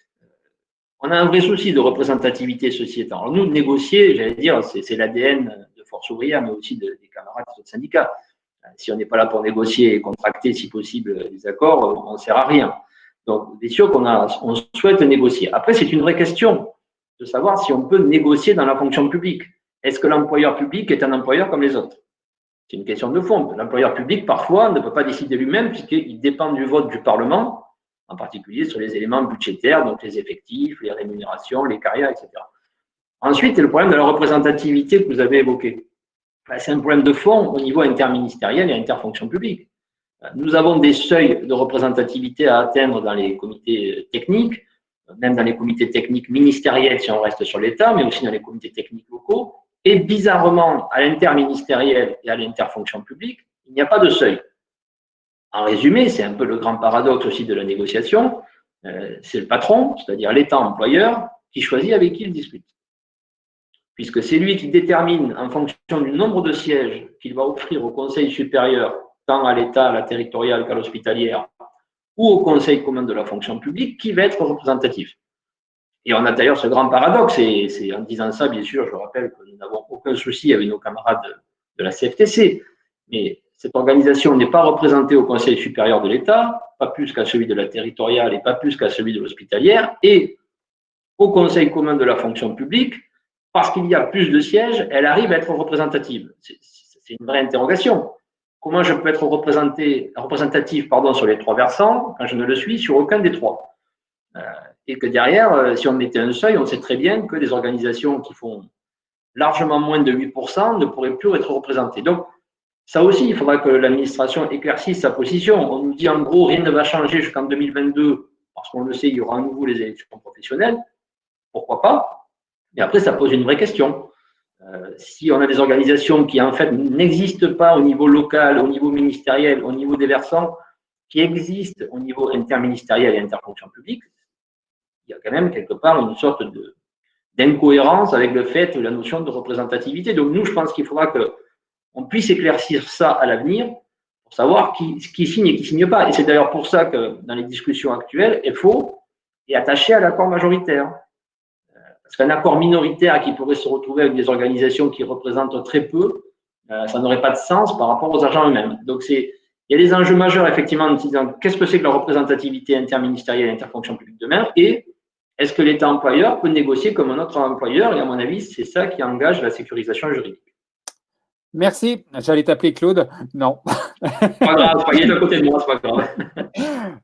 Speaker 5: On a un vrai souci de représentativité sociétale. Alors nous, négocier, j'allais dire, c'est l'ADN de Force ouvrière, mais aussi des camarades des autres syndicats. Si on n'est pas là pour négocier et contracter, si possible, les accords, on ne sert à rien. Donc, bien sûr on souhaite négocier. Après, c'est une vraie question de savoir si on peut négocier dans la fonction publique. Est-ce que l'employeur public est un employeur comme les autres? C'est une question de fond. L'employeur public, parfois, ne peut pas décider lui-même puisqu'il dépend du vote du Parlement, en particulier sur les éléments budgétaires, donc les effectifs, les rémunérations, les carrières, etc. Ensuite, il y a le problème de la représentativité que vous avez évoqué. C'est un problème de fond au niveau interministériel et interfonction publique. Nous avons des seuils de représentativité à atteindre dans les comités techniques, même dans les comités techniques ministériels si on reste sur l'État, mais aussi dans les comités techniques locaux. Et bizarrement, à l'interministériel et à l'interfonction publique, il n'y a pas de seuil. En résumé, c'est un peu le grand paradoxe aussi de la négociation. C'est le patron, c'est-à-dire l'État employeur, qui choisit avec qui il discute. Puisque c'est lui qui détermine, en fonction du nombre de sièges qu'il va offrir au Conseil supérieur, tant à l'État, à la territoriale qu'à l'hospitalière, ou au Conseil commun de la fonction publique, qui va être représentatif. Et on a d'ailleurs ce grand paradoxe, et c'est en disant ça, bien sûr, je rappelle que nous n'avons aucun souci avec nos camarades de la CFTC, mais cette organisation n'est pas représentée au Conseil supérieur de l'État, pas plus qu'à celui de la territoriale et pas plus qu'à celui de l'hospitalière, et au Conseil commun de la fonction publique, parce qu'il y a plus de sièges, elle arrive à être représentative. C'est une vraie interrogation. Comment je peux être représentatif sur les 3 versants quand je ne le suis sur aucun des 3? Et que derrière, si on mettait un seuil, on sait très bien que des organisations qui font largement moins de 8% ne pourraient plus être représentées. Donc, ça aussi, il faudra que l'administration éclaircisse sa position. On nous dit en gros, rien ne va changer jusqu'en 2022, parce qu'on le sait, il y aura à nouveau les élections professionnelles. Pourquoi pas? Mais après, ça pose une vraie question. Si on a des organisations qui, en fait, n'existent pas au niveau local, au niveau ministériel, au niveau des versants, qui existent au niveau interministériel et interfonction publique, il y a quand même quelque part une sorte d'incohérence avec le fait de la notion de représentativité. Donc nous, je pense qu'il faudra qu'on puisse éclaircir ça à l'avenir pour savoir qui signe et qui ne signe pas. Et c'est d'ailleurs pour ça que dans les discussions actuelles, FO est attaché à l'accord majoritaire. Parce qu'un accord minoritaire qui pourrait se retrouver avec des organisations qui représentent très peu, ça n'aurait pas de sens par rapport aux agents eux-mêmes. Donc il y a des enjeux majeurs, effectivement, en disant qu'est-ce que c'est que la représentativité interministérielle et interfonction publique demain, et est-ce que l'État employeur peut négocier comme un autre employeur? Et à mon avis, c'est ça qui engage la sécurisation juridique.
Speaker 1: Merci. J'allais t'appeler Claude. Non.
Speaker 5: Pas grave, il est à côté de moi, c'est pas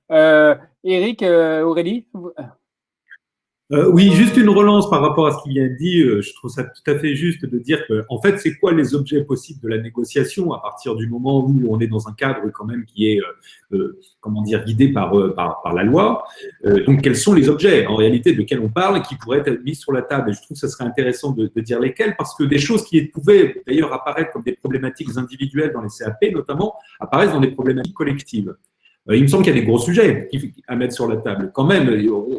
Speaker 5: grave.
Speaker 1: Eric, Aurélie?
Speaker 2: Oui, juste une relance par rapport à ce qu'il vient de dire. Je trouve ça tout à fait juste de dire que, en fait, c'est quoi les objets possibles de la négociation à partir du moment où on est dans un cadre quand même qui est, comment dire, guidé par la loi. Donc, quels sont les objets en réalité de quels on parle et qui pourraient être mis sur la table? Et je trouve que ça serait intéressant de dire lesquels, parce que des choses qui pouvaient d'ailleurs apparaître comme des problématiques individuelles dans les CAP, notamment, apparaissent dans des problématiques collectives. Il me semble qu'il y a des gros sujets à mettre sur la table. Quand même,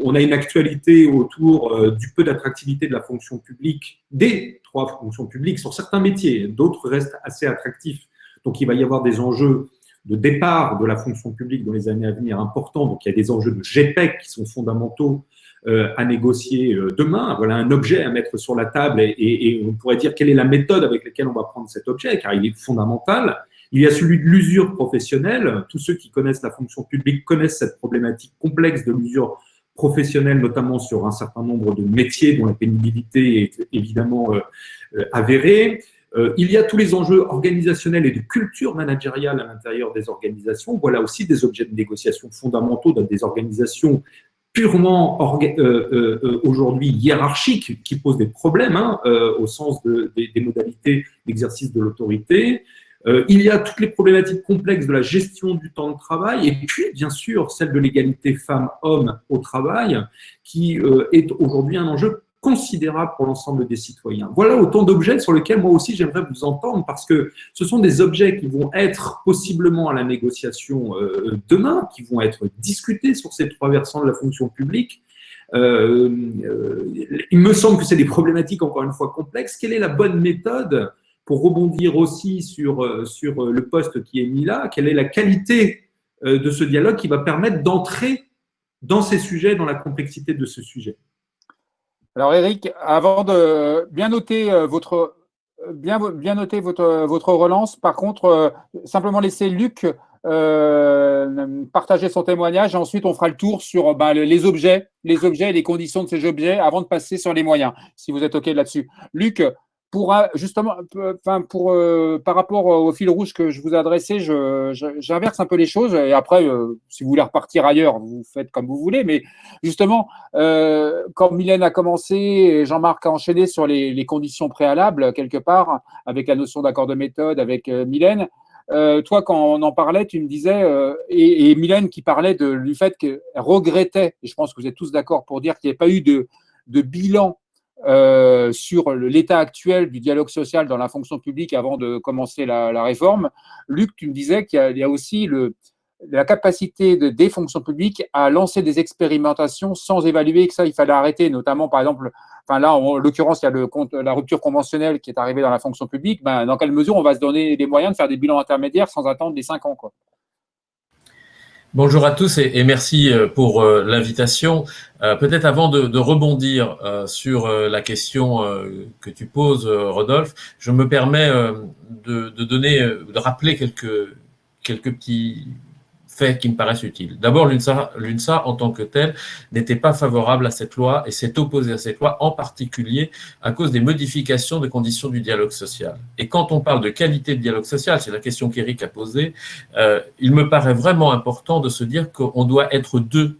Speaker 2: on a une actualité autour du peu d'attractivité de la fonction publique, des 3 fonctions publiques sur certains métiers. D'autres restent assez attractifs. Donc, il va y avoir des enjeux de départ de la fonction publique dans les années à venir importants. Donc, il y a des enjeux de GPEC qui sont fondamentaux à négocier demain. Voilà un objet à mettre sur la table et on pourrait dire quelle est la méthode avec laquelle on va prendre cet objet, car il est fondamental. Il y a celui de l'usure professionnelle. Tous ceux qui connaissent la fonction publique connaissent cette problématique complexe de l'usure professionnelle, notamment sur un certain nombre de métiers dont la pénibilité est évidemment avérée. Il y a tous les enjeux organisationnels et de culture managériale à l'intérieur des organisations. Voilà aussi des objets de négociation fondamentaux dans des organisations purement aujourd'hui hiérarchiques qui posent des problèmes au sens des modalités d'exercice de l'autorité. Il y a toutes les problématiques complexes de la gestion du temps de travail et puis, bien sûr, celle de l'égalité femmes-hommes au travail qui est aujourd'hui un enjeu considérable pour l'ensemble des citoyens. Voilà autant d'objets sur lesquels moi aussi j'aimerais vous entendre parce que ce sont des objets qui vont être possiblement à la négociation demain, qui vont être discutés sur ces 3 versants de la fonction publique. Il me semble que c'est des problématiques encore une fois complexes. Quelle est la bonne méthode pour rebondir aussi sur le poste qui est mis là? Quelle est la qualité de ce dialogue qui va permettre d'entrer dans ces sujets, dans la complexité de ce sujet?
Speaker 1: Alors Eric, avant de bien noter votre relance, par contre, simplement laisser Luc partager son témoignage et ensuite on fera le tour sur les objets et les conditions de ces objets avant de passer sur les moyens, si vous êtes OK là-dessus. Luc, justement, par rapport au fil rouge que je vous ai adressé, j'inverse un peu les choses et après, si vous voulez repartir ailleurs, vous faites comme vous voulez. Mais justement, quand Mylène a commencé et Jean-Marc a enchaîné sur les conditions préalables, quelque part, avec la notion d'accord de méthode, avec Mylène, toi, quand on en parlait, tu me disais, et Mylène qui parlait du fait qu'elle regrettait, et je pense que vous êtes tous d'accord pour dire qu'il n'y ait pas eu de bilan sur l'état actuel du dialogue social dans la fonction publique avant de commencer la réforme. Luc, tu me disais qu'il y a aussi la capacité des fonctions publiques à lancer des expérimentations sans évaluer, que ça, il fallait arrêter, notamment, par exemple, là, en l'occurrence, il y a la rupture conventionnelle qui est arrivée dans la fonction publique. Dans quelle mesure on va se donner les moyens de faire des bilans intermédiaires sans attendre les 5 ans, quoi?
Speaker 6: Bonjour à tous et merci pour l'invitation. Peut-être avant de rebondir sur la question que tu poses, Rodolphe, je me permets de rappeler quelques petits faits qui me paraissent utiles. D'abord, l'UNSA, en tant que telle, n'était pas favorable à cette loi et s'est opposée à cette loi, en particulier à cause des modifications des conditions du dialogue social. Et quand on parle de qualité de dialogue social, c'est la question qu'Éric a posée, il me paraît vraiment important de se dire qu'on doit être 2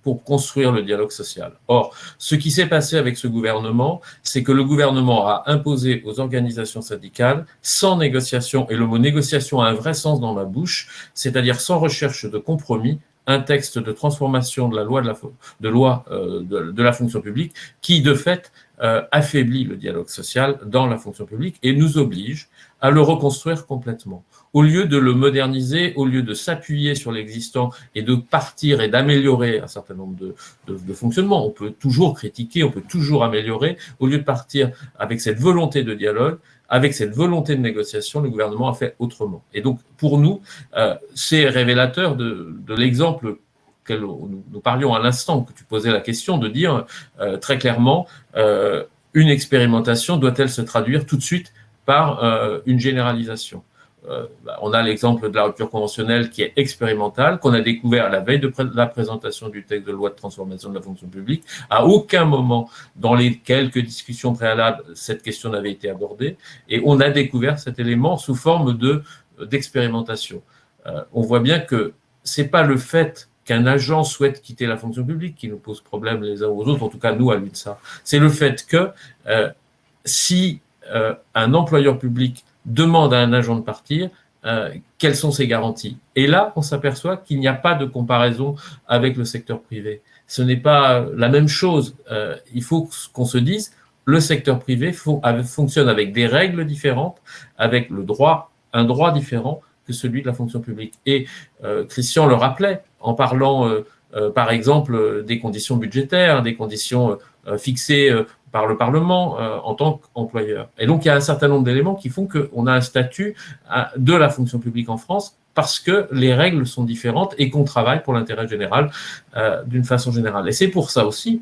Speaker 6: pour construire le dialogue social. Or, ce qui s'est passé avec ce gouvernement, c'est que le gouvernement a imposé aux organisations syndicales, sans négociation, et le mot négociation a un vrai sens dans ma bouche, c'est-à-dire sans recherche de compromis, un texte de transformation de la loi de la fonction publique qui, de fait, affaiblit le dialogue social dans la fonction publique et nous oblige à le reconstruire complètement. Au lieu de le moderniser, au lieu de s'appuyer sur l'existant et de partir et d'améliorer un certain nombre de fonctionnements, on peut toujours critiquer, on peut toujours améliorer, au lieu de partir avec cette volonté de dialogue, avec cette volonté de négociation, le gouvernement a fait autrement. Et donc, pour nous, c'est révélateur de l'exemple que nous parlions à l'instant, que tu posais la question, de dire très clairement, une expérimentation doit-elle se traduire tout de suite par une généralisation? on a l'exemple de la rupture conventionnelle qui est expérimentale, qu'on a découvert à la veille de la présentation du texte de loi de transformation de la fonction publique. À aucun moment, dans les quelques discussions préalables, cette question n'avait été abordée, et on a découvert cet élément sous forme d'expérimentation. On voit bien que c'est pas le fait qu'un agent souhaite quitter la fonction publique qui nous pose problème les uns aux autres, en tout cas nous à l'UNSA. C'est le fait que si un employeur public demande à un agent de partir, quelles sont ses garanties? Et là, on s'aperçoit qu'il n'y a pas de comparaison avec le secteur privé. Ce n'est pas la même chose. Il faut qu'on se dise, le secteur privé fonctionne avec des règles différentes, avec un droit différent que celui de la fonction publique. Et Christian le rappelait en parlant, par exemple, des conditions budgétaires, des conditions fixées par le Parlement en tant qu'employeur. Et donc, il y a un certain nombre d'éléments qui font qu'on a un statut de la fonction publique en France parce que les règles sont différentes et qu'on travaille pour l'intérêt général d'une façon générale. Et c'est pour ça aussi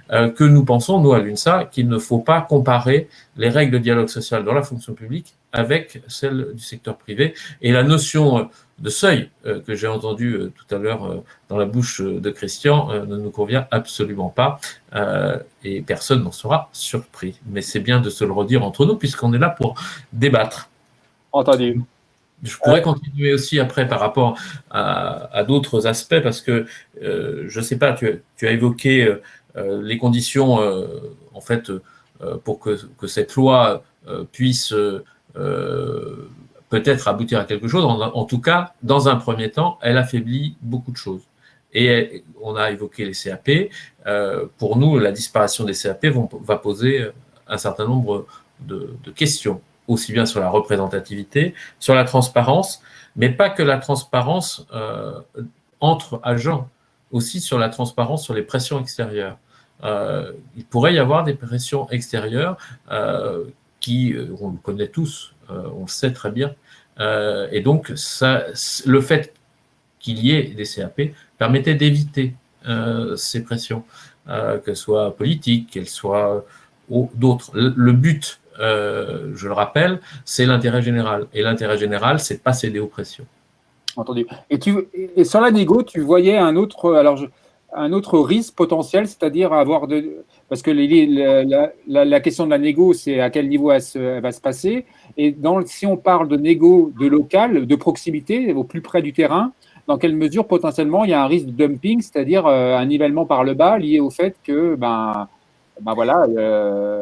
Speaker 6: que nous pensons, nous à l'UNSA, qu'il ne faut pas comparer les règles de dialogue social dans la fonction publique avec celles du secteur privé. Et la notion de seuil que j'ai entendu tout à l'heure dans la bouche de Christian ne nous convient absolument pas et personne n'en sera surpris. Mais c'est bien de se le redire entre nous puisqu'on est là pour débattre.
Speaker 1: Entendu.
Speaker 6: Je pourrais continuer aussi après par rapport à d'autres aspects parce que je ne sais pas, tu as évoqué les conditions en fait pour que cette loi puisse peut-être aboutir à quelque chose. En tout cas, dans un premier temps, elle affaiblit beaucoup de choses. Et on a évoqué les CAP. Pour nous, la disparition des CAP va poser un certain nombre de questions, aussi bien sur la représentativité, sur la transparence, mais pas que la transparence entre agents, aussi sur la transparence sur les pressions extérieures. Il pourrait y avoir des pressions extérieures qui, on le connaît tous, on le sait très bien, et donc le fait qu'il y ait des CAP permettait d'éviter ces pressions, qu'elles soient politiques, qu'elles soient d'autres. Le but, je le rappelle, c'est l'intérêt général. Et l'intérêt général, c'est de ne pas céder aux pressions.
Speaker 1: Entendu. Et sur la négo, tu voyais un autre risque potentiel, c'est-à-dire parce que la question de la négo, c'est à quel niveau elle va se passer. Et si on parle de négo de local, de proximité, au plus près du terrain, dans quelle mesure potentiellement il y a un risque de dumping, c'est-à-dire un nivellement par le bas lié au fait que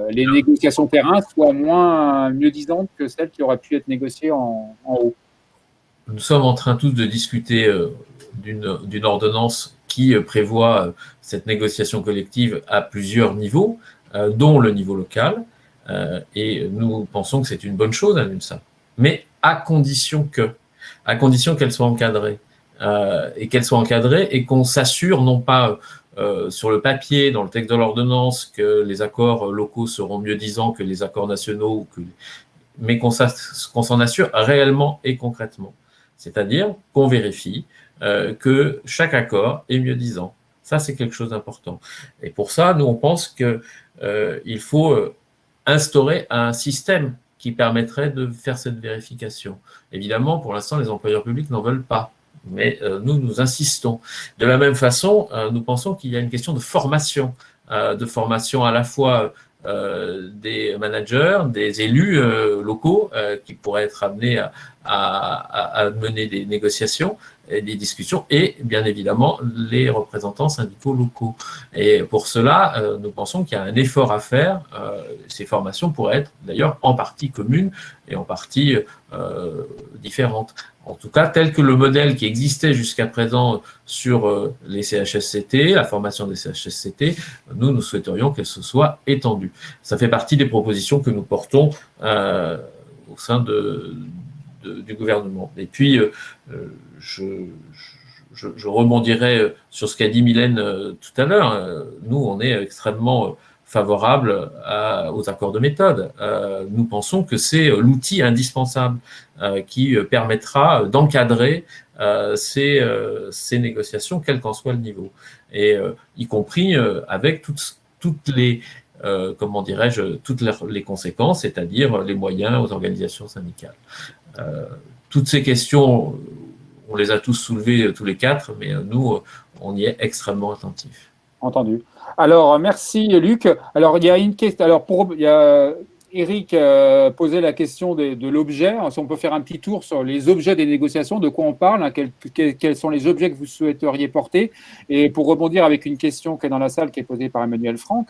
Speaker 1: les négociations terrain soient mieux disantes que celles qui auraient pu être négociées en haut.
Speaker 6: Nous sommes en train tous de discuter d'une ordonnance qui prévoit cette négociation collective à plusieurs niveaux, dont le niveau local, et nous pensons que c'est une bonne chose à l'UNSA, mais à condition qu'elle soit encadrée, et qu'on s'assure non pas sur le papier, dans le texte de l'ordonnance, que les accords locaux seront mieux disants que les accords nationaux, mais qu'on s'en assure réellement et concrètement. C'est-à-dire qu'on vérifie que chaque accord est mieux disant. Ça, c'est quelque chose d'important. Et pour ça, nous, on pense qu'il faut instaurer un système qui permettrait de faire cette vérification. Évidemment, pour l'instant, les employeurs publics n'en veulent pas. Mais nous insistons. De la même façon, nous pensons qu'il y a une question de formation à la fois des managers, des élus locaux qui pourraient être amenés à mener des négociations et des discussions, et bien évidemment les représentants syndicaux locaux. Et pour cela, nous pensons qu'il y a un effort à faire. Ces formations pourraient être d'ailleurs en partie communes et en partie différentes. En tout cas, tel que le modèle qui existait jusqu'à présent sur les CHSCT, la formation des CHSCT, nous souhaiterions qu'elle se soit étendue. Ça fait partie des propositions que nous portons au sein du gouvernement. Et puis, je rebondirai sur ce qu'a dit Mylène tout à l'heure. Nous, on est extrêmement favorable aux accords de méthode. Nous pensons que c'est l'outil indispensable qui permettra d'encadrer ces négociations, quel qu'en soit le niveau, et y compris avec toutes les toutes les conséquences, c'est-à-dire les moyens aux organisations syndicales. toutes ces questions, on les a tous soulevées tous les quatre, mais nous, on y est extrêmement attentifs.
Speaker 1: Entendu. Alors, merci Luc. Alors, il y a une question. Alors, il y a Eric posait la question de l'objet. Si on peut faire un petit tour sur les objets des négociations, de quoi on parle, hein, quels sont les objets que vous souhaiteriez porter. Et pour rebondir avec une question qui est dans la salle, qui est posée par Emmanuel Franck,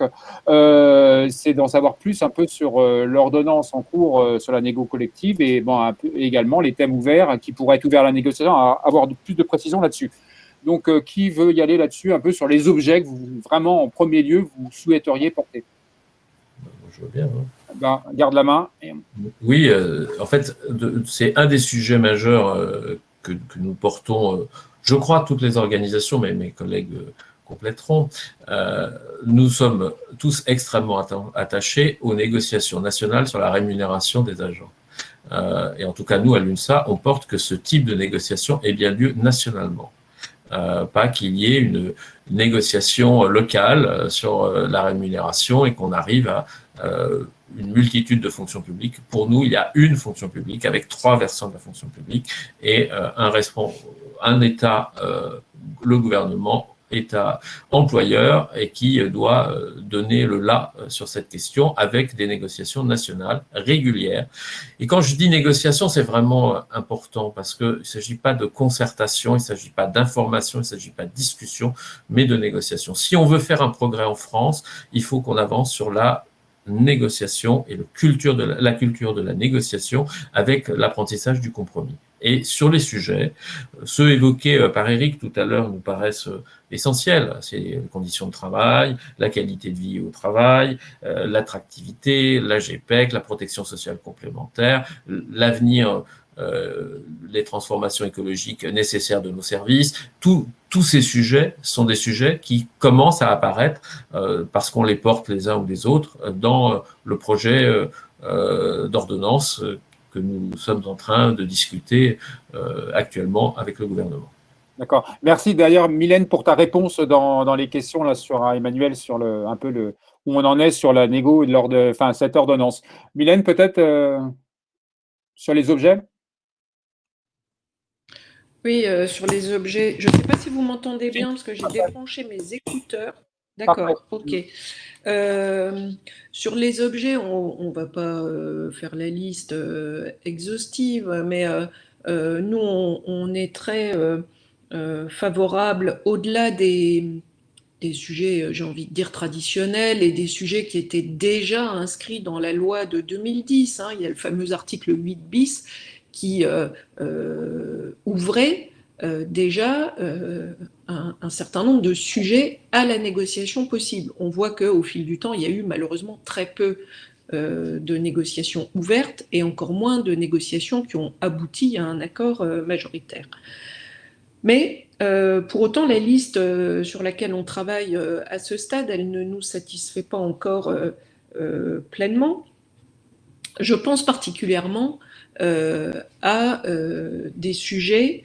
Speaker 1: c'est d'en savoir plus un peu sur l'ordonnance en cours sur la négo collective et bon, un peu, également les thèmes ouverts qui pourraient être ouverts à la négociation, à avoir plus de précision là-dessus. Donc, qui veut y aller là-dessus, un peu sur les objets que vous, vraiment, en premier lieu, vous souhaiteriez porter?
Speaker 6: Je veux bien. Hein.
Speaker 1: Ben, garde la main.
Speaker 6: Oui, en fait, c'est un des sujets majeurs que nous portons, je crois, toutes les organisations, mais mes collègues compléteront. Nous sommes tous extrêmement attachés aux négociations nationales sur la rémunération des agents. Et en tout cas, nous, à l'UNSA, on porte que ce type de négociation ait bien lieu nationalement. Pas qu'il y ait une négociation locale sur la rémunération et qu'on arrive à une multitude de fonctions publiques. Pour nous, il y a une fonction publique avec 3 versants de la fonction publique et un État, le gouvernement, État employeur et qui doit donner le là sur cette question avec des négociations nationales régulières. Et quand je dis négociation, c'est vraiment important parce qu'il ne s'agit pas de concertation, il ne s'agit pas d'information, il ne s'agit pas de discussion, mais de négociation. Si on veut faire un progrès en France, il faut qu'on avance sur la négociation et la culture de la négociation avec l'apprentissage du compromis. Et sur les sujets, ceux évoqués par Eric tout à l'heure nous paraissent essentiels. C'est les conditions de travail, la qualité de vie au travail, l'attractivité, l'AGPEC, la protection sociale complémentaire, l'avenir, les transformations écologiques nécessaires de nos services. Tous ces sujets sont des sujets qui commencent à apparaître parce qu'on les porte les uns ou les autres dans le projet d'ordonnance que nous sommes en train de discuter actuellement avec le gouvernement.
Speaker 1: D'accord. Merci d'ailleurs, Mylène, pour ta réponse dans les questions là, sur Emmanuel, sur où on en est sur la négo cette ordonnance. Mylène, peut-être sur les objets?
Speaker 3: Oui, sur les objets. Je ne sais pas si vous m'entendez bien parce que j'ai débranché mes écouteurs. D'accord, ok. Sur les objets, on ne va pas faire la liste exhaustive, mais nous, on est très favorable au-delà des sujets, j'ai envie de dire, traditionnels et des sujets qui étaient déjà inscrits dans la loi de 2010. Hein. Il y a le fameux article 8 bis qui ouvrait déjà un certain nombre de sujets à la négociation possible. On voit qu'au fil du temps, il y a eu malheureusement très peu de négociations ouvertes et encore moins de négociations qui ont abouti à un accord majoritaire. Mais pour autant, la liste sur laquelle on travaille à ce stade, elle ne nous satisfait pas encore pleinement. Je pense particulièrement à des sujets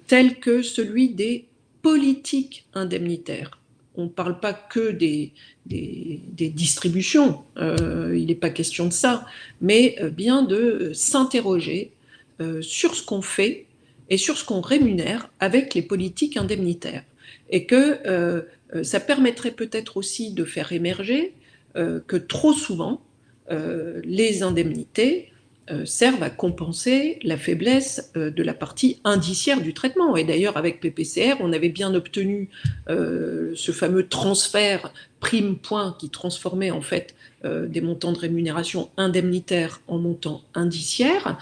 Speaker 3: tels que celui des politiques indemnitaires. On ne parle pas que des distributions, il n'est pas question de ça, mais bien de s'interroger sur ce qu'on fait et sur ce qu'on rémunère avec les politiques indemnitaires. Et que ça permettrait peut-être aussi de faire émerger que trop souvent, les indemnités servent à compenser la faiblesse de la partie indiciaire du traitement. Et d'ailleurs, avec PPCR, on avait bien obtenu ce fameux transfert prime-point qui transformait en fait des montants de rémunération indemnitaire en montants indiciaires.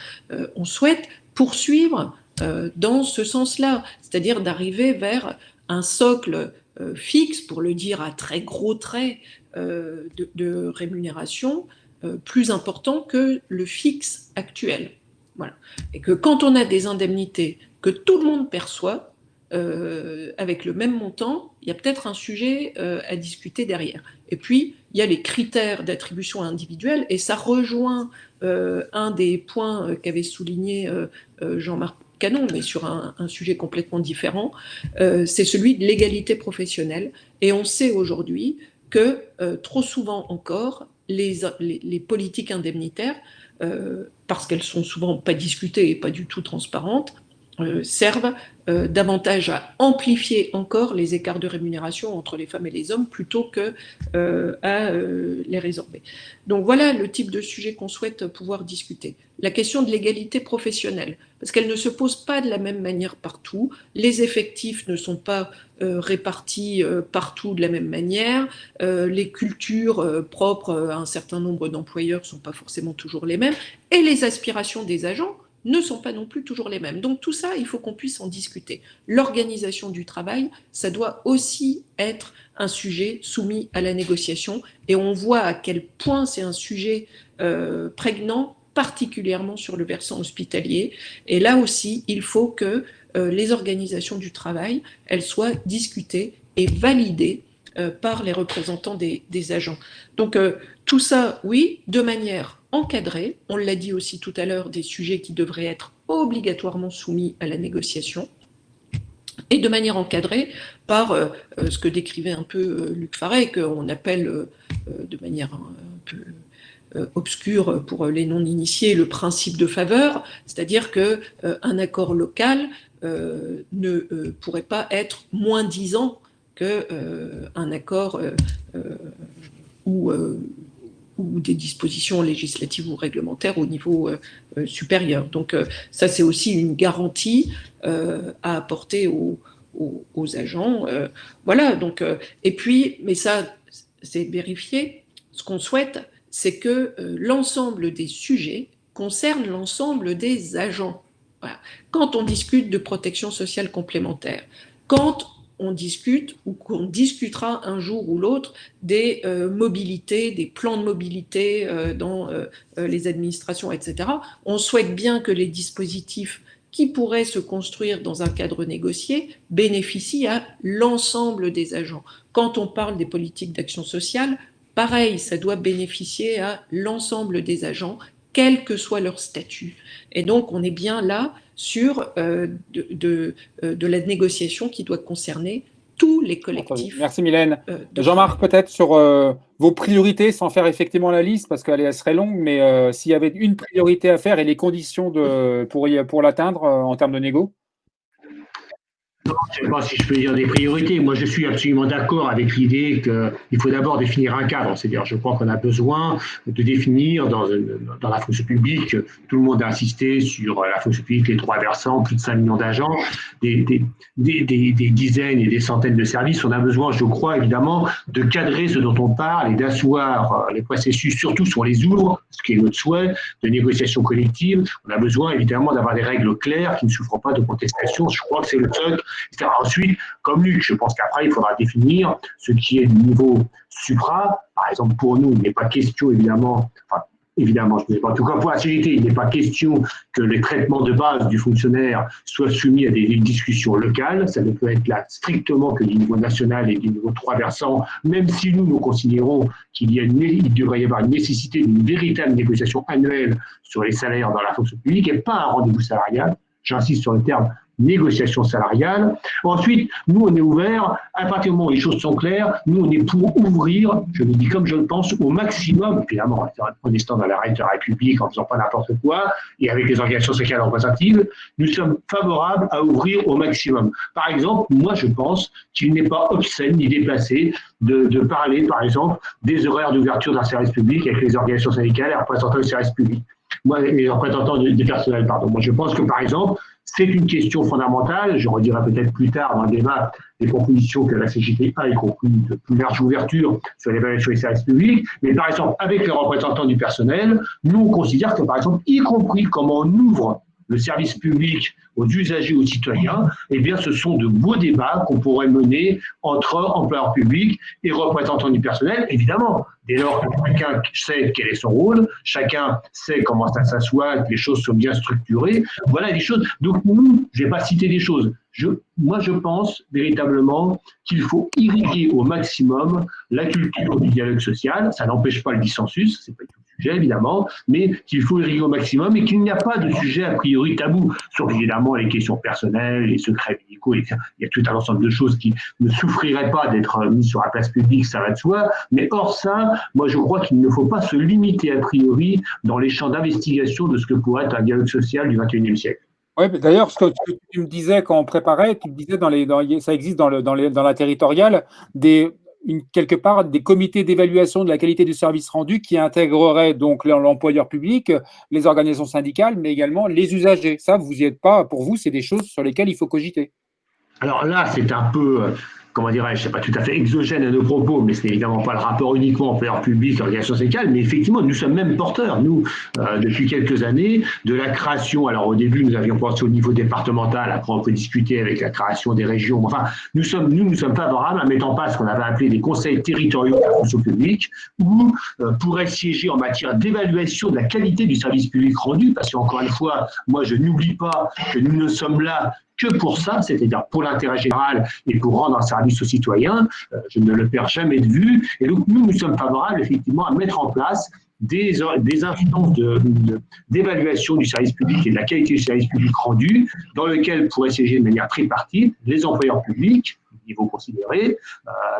Speaker 3: On souhaite poursuivre dans ce sens-là, c'est-à-dire d'arriver vers un socle fixe, pour le dire à très gros traits, de rémunération plus important que le fixe actuel. Voilà. Et que quand on a des indemnités que tout le monde perçoit, avec le même montant, il y a peut-être un sujet à discuter derrière. Et puis, il y a les critères d'attribution individuelle, et ça rejoint un des points qu'avait souligné Jean-Marc Canon, mais sur un sujet complètement différent, c'est celui de l'égalité professionnelle. Et on sait aujourd'hui que trop souvent encore, les politiques indemnitaires parce qu'elles sont souvent pas discutées et pas du tout transparentes, servent davantage à amplifier encore les écarts de rémunération entre les femmes et les hommes plutôt que à les résorber. Donc voilà le type de sujet qu'on souhaite pouvoir discuter. La question de l'égalité professionnelle, parce qu'elle ne se pose pas de la même manière partout, les effectifs ne sont pas répartis partout de la même manière, les cultures propres à un certain nombre d'employeurs ne sont pas forcément toujours les mêmes, et les aspirations des agents ne sont pas non plus toujours les mêmes. Donc tout ça, il faut qu'on puisse en discuter. L'organisation du travail, ça doit aussi être un sujet soumis à la négociation, et on voit à quel point c'est un sujet prégnant, particulièrement sur le versant hospitalier. Et là aussi, il faut que les organisations du travail, elles soient discutées et validées par les représentants des agents. Donc tout ça, oui, de manière encadrée, on l'a dit aussi tout à l'heure, des sujets qui devraient être obligatoirement soumis à la négociation, et de manière encadrée par ce que décrivait un peu Luc Farret, qu'on appelle de manière un peu obscure pour les non-initiés le principe de faveur, c'est-à-dire qu'un accord local ne pourrait pas être moins disant qu'un accord ou des dispositions législatives ou réglementaires au niveau supérieur. Donc ça, c'est aussi une garantie à apporter aux agents. Voilà, donc, et puis, mais ça, c'est vérifié, ce qu'on souhaite, c'est que l'ensemble des sujets concernent l'ensemble des agents. Voilà. Quand on discute de protection sociale complémentaire, quand on discute ou qu'on discutera un jour ou l'autre des mobilités, des plans de mobilité dans les administrations, etc. On souhaite bien que les dispositifs qui pourraient se construire dans un cadre négocié bénéficient à l'ensemble des agents. Quand on parle des politiques d'action sociale, pareil, ça doit bénéficier à l'ensemble des agents, quel que soit leur statut. Et donc, on est bien là sur de la négociation qui doit concerner tous les collectifs.
Speaker 1: Merci Mylène. Jean-Marc, peut-être sur vos priorités, sans faire effectivement la liste, parce qu'elle serait longue, mais s'il y avait une priorité à faire et les conditions pour l'atteindre en termes de négo.
Speaker 4: Non, je ne sais pas si je peux dire des priorités. Moi, je suis absolument d'accord avec l'idée qu'il faut d'abord définir un cadre. C'est-à-dire, je crois qu'on a besoin de définir dans la fonction publique, tout le monde a insisté sur la fonction publique, les 3 versants, plus de 5 millions d'agents, des dizaines et des centaines de services. On a besoin, je crois, évidemment, de cadrer ce dont on parle et d'asseoir les processus, surtout sur les ouvres, ce qui est notre souhait, de négociation collective. On a besoin, évidemment, d'avoir des règles claires qui ne souffrent pas de contestation. Je crois que c'est le truc. Ensuite, comme Luc, je pense qu'après, il faudra définir ce qui est du niveau supra. Par exemple, pour nous, il n'est pas question, évidemment, je ne sais pas, en tout cas pour la CGT, il n'est pas question que les traitements de base du fonctionnaire soient soumis à des discussions locales. Ça ne peut être là strictement que du niveau national et du niveau 3 versants, même si nous considérons qu'il devrait y avoir une nécessité d'une véritable négociation annuelle sur les salaires dans la fonction publique et pas un rendez-vous salarial. J'insiste sur le terme négociation salariale. Ensuite, nous, on est ouvert, à partir du moment où les choses sont claires, nous, on est pour ouvrir, je le dis comme je le pense, au maximum, évidemment, en restant dans la règle de la République, en faisant pas n'importe quoi, et avec les organisations syndicales représentatives, nous sommes favorables à ouvrir au maximum. Par exemple, moi, je pense qu'il n'est pas obscène ni déplacé de parler, par exemple, des horaires d'ouverture d'un service public avec les organisations syndicales et les représentants du service public. Les représentants du personnel, pardon. Moi, je pense que, par exemple, c'est une question fondamentale. Je redirai peut-être plus tard dans le débat les propositions que la CGT a, y compris de plus large ouverture sur l'évaluation des services publics. Mais par exemple, avec les représentants du personnel, nous, on considère que, par exemple, y compris comment on ouvre le service public aux usagers, aux citoyens, eh bien, ce sont de beaux débats qu'on pourrait mener entre employeurs publics et représentants du personnel, évidemment, dès lors que chacun sait quel est son rôle, chacun sait comment ça s'assoit, que les choses sont bien structurées, voilà les choses. Donc, nous, je ne vais pas citer des choses. Moi, je pense véritablement qu'il faut irriguer au maximum la culture du dialogue social. Ça n'empêche pas le dissensus, c'est pas du tout le sujet, évidemment, mais qu'il faut irriguer au maximum et qu'il n'y a pas de sujet a priori tabou, sauf évidemment les questions personnelles, les secrets médicaux, il y a tout un ensemble de choses qui ne souffriraient pas d'être mises sur la place publique, ça va de soi, mais hors ça, moi je crois qu'il ne faut pas se limiter a priori dans les champs d'investigation de ce que pourrait être un dialogue social du XXIe siècle.
Speaker 1: Oui, d'ailleurs, ce que tu me disais quand on préparait, tu me disais ça existe dans la territoriale, quelque part des comités d'évaluation de la qualité du service rendu qui intégreraient donc l'employeur public, les organisations syndicales, mais également les usagers. Ça, vous n'y êtes pas. Pour vous, c'est des choses sur lesquelles il faut cogiter.
Speaker 4: Alors là, c'est un peu, comment dirais-je, c'est pas tout à fait exogène à nos propos, mais ce n'est évidemment pas le rapport uniquement employeur public, organisation syndicale, mais effectivement, nous sommes même porteurs, nous, depuis quelques années, de la création. Alors au début, nous avions pensé au niveau départemental, après on peut discuter avec la création des régions. Enfin, nous sommes favorables à mettre en place ce qu'on avait appelé des conseils territoriaux de la fonction publique, où pourraient siéger en matière d'évaluation de la qualité du service public rendu, parce qu'encore une fois, moi je n'oublie pas que nous ne sommes là que pour ça, c'est-à-dire pour l'intérêt général et pour rendre un service aux citoyens. Je ne le perds jamais de vue. Et donc, nous sommes favorables, effectivement, à mettre en place des instances d'évaluation du service public et de la qualité du service public rendu, dans lequel pourraient siéger de manière tripartite les employeurs publics, niveau considéré,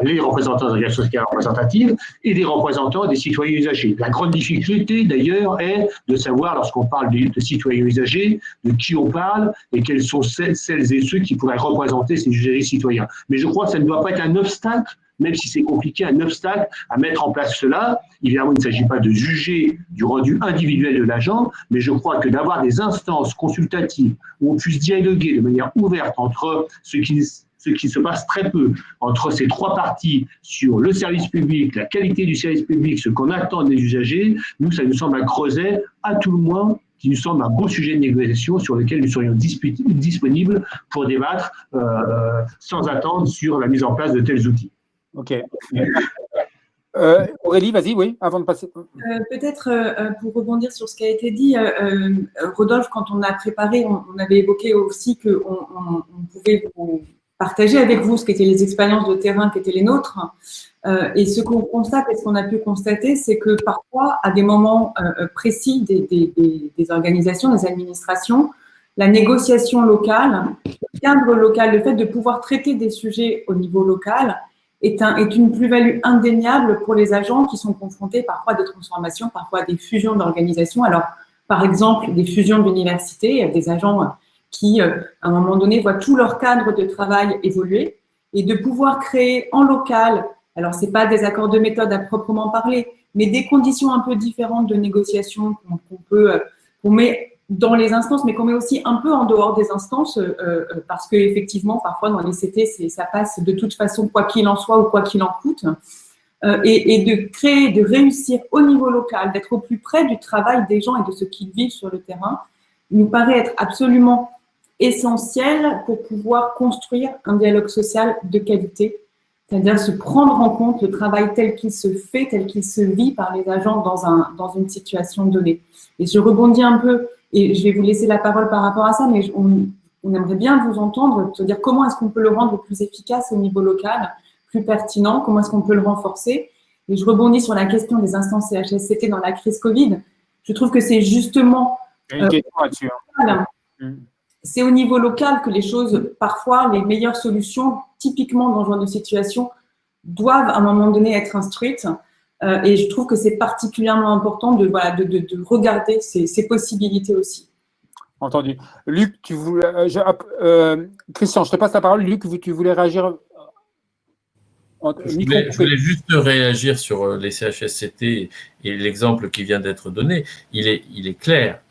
Speaker 4: les représentants des organisations syndicales représentatives et les représentants des citoyens usagers. La grande difficulté, d'ailleurs, est de savoir, lorsqu'on parle de citoyens usagers, de qui on parle et quels sont celles et ceux qui pourraient représenter ces usagers citoyens. Mais je crois que ça ne doit pas être un obstacle, même si c'est compliqué, un obstacle à mettre en place cela. Évidemment, il ne s'agit pas de juger du rendu individuel de l'agent, mais je crois que d'avoir des instances consultatives où on puisse dialoguer de manière ouverte entre ce qui se passe très peu entre ces trois parties sur le service public, la qualité du service public, ce qu'on attend des usagers, nous, ça nous semble un creuset, à tout le moins, qui nous semble un beau sujet de négociation sur lequel nous serions disponibles pour débattre sans attendre sur la mise en place de tels outils.
Speaker 1: Ok. Aurélie, vas-y, oui, avant de passer.
Speaker 7: Peut-être pour rebondir sur ce qui a été dit, Rodolphe, quand on a préparé, on avait évoqué aussi qu'on pouvait partager avec vous ce qu'étaient les expériences de terrain qui étaient les nôtres. Et ce qu'on constate et ce qu'on a pu constater, c'est que parfois, à des moments précis des organisations, des administrations, la négociation locale, le cadre local, le fait de pouvoir traiter des sujets au niveau local est une plus-value indéniable pour les agents qui sont confrontés parfois à des transformations, parfois à des fusions d'organisations. Alors, par exemple, des fusions d'universités, des agents qui, à un moment donné, voient tout leur cadre de travail évoluer et de pouvoir créer en local, alors ce n'est pas des accords de méthode à proprement parler, mais des conditions un peu différentes de négociation qu'on met dans les instances, mais qu'on met aussi un peu en dehors des instances, parce qu'effectivement, parfois, dans les CT, ça passe de toute façon, quoi qu'il en soit ou quoi qu'il en coûte, et de créer, de réussir au niveau local, d'être au plus près du travail des gens et de ce qu'ils vivent sur le terrain, nous paraît être absolument essentiel pour pouvoir construire un dialogue social de qualité, c'est-à-dire se prendre en compte le travail tel qu'il se fait, tel qu'il se vit par les agents dans une situation donnée. Et je rebondis un peu, et je vais vous laisser la parole par rapport à ça, mais on aimerait bien vous entendre, se dire comment est-ce qu'on peut le rendre plus efficace au niveau local, plus pertinent, comment est-ce qu'on peut le renforcer. Et je rebondis sur la question des instances CHSCT dans la crise Covid. Je trouve que c'est justement… c'est au niveau local que les choses, parfois, les meilleures solutions, typiquement dans ce genre de situation, doivent à un moment donné être instruites. Et je trouve que c'est particulièrement important de regarder ces possibilités aussi.
Speaker 1: Entendu. Luc, tu voulais, Christian, je te passe la parole. Luc, tu voulais réagir?
Speaker 6: Je voulais juste réagir sur les CHSCT et l'exemple qui vient d'être donné. Il est clair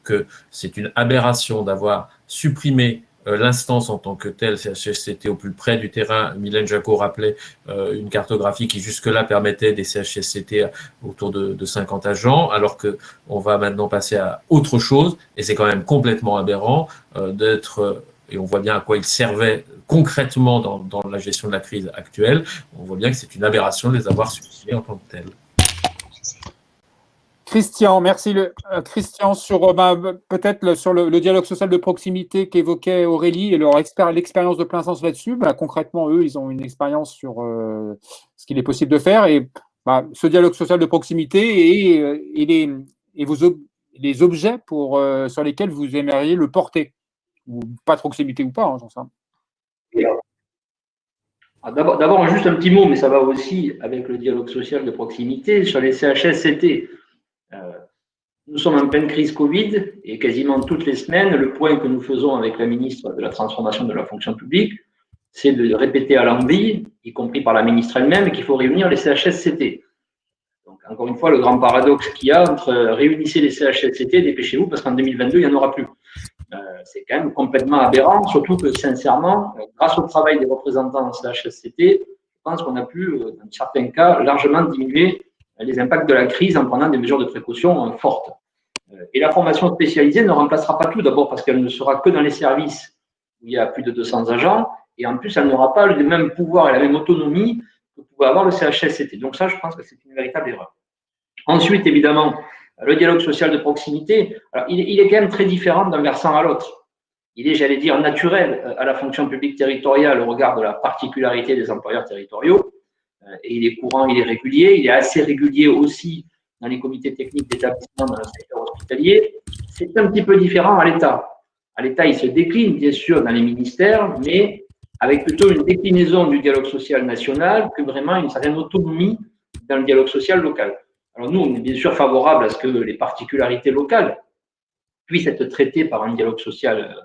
Speaker 6: que c'est une aberration d'avoir supprimé l'instance en tant que telle, CHSCT au plus près du terrain. Mylène Jacot rappelait une cartographie qui jusque-là permettait des CHSCT autour de 50 agents, alors qu'on va maintenant passer à autre chose, et c'est quand même complètement aberrant d'être… Et on voit bien à quoi il servait concrètement dans la gestion de la crise actuelle. On voit bien que c'est une aberration de les avoir supprimés en tant que tels.
Speaker 1: Christian, merci. Christian, peut-être sur le dialogue social de proximité qu'évoquait Aurélie et l'expérience de plein sens là-dessus. Concrètement, eux, ils ont une expérience sur ce qu'il est possible de faire. Et ce dialogue social de proximité et les objets sur lesquels vous aimeriez le porter, ou pas de proximité ou pas, hein, j'en sais rien.
Speaker 5: D'abord, juste un petit mot, mais ça va aussi avec le dialogue social de proximité sur les CHSCT. Nous sommes en pleine crise Covid et quasiment toutes les semaines, le point que nous faisons avec la ministre de la Transformation de la fonction publique, c'est de répéter à l'envi, y compris par la ministre elle-même, qu'il faut réunir les CHSCT. Donc, encore une fois, le grand paradoxe qu'il y a entre réunissez les CHSCT, dépêchez-vous, parce qu'en 2022, il n'y en aura plus. C'est quand même complètement aberrant, surtout que, sincèrement, grâce au travail des représentants en CHSCT, je pense qu'on a pu, dans certains cas, largement diminuer les impacts de la crise en prenant des mesures de précaution fortes. Et la formation spécialisée ne remplacera pas tout, d'abord parce qu'elle ne sera que dans les services où il y a plus de 200 agents, et en plus, elle n'aura pas le même pouvoir et la même autonomie que pouvait avoir le CHSCT. Donc ça, je pense que c'est une véritable erreur. Ensuite, évidemment, le dialogue social de proximité, alors, il est quand même très différent d'un versant à l'autre. Il est, j'allais dire, naturel à la fonction publique territoriale au regard de la particularité des employeurs territoriaux. Et il est courant, il est régulier. Il est assez régulier aussi dans les comités techniques d'établissement dans le secteur hospitalier. C'est un petit peu différent à l'État. À l'État, il se décline, bien sûr, dans les ministères, mais avec plutôt une déclinaison du dialogue social national que vraiment une certaine autonomie dans le dialogue social local. Alors nous, on est bien sûr favorable à ce que les particularités locales puissent être traitées par un dialogue social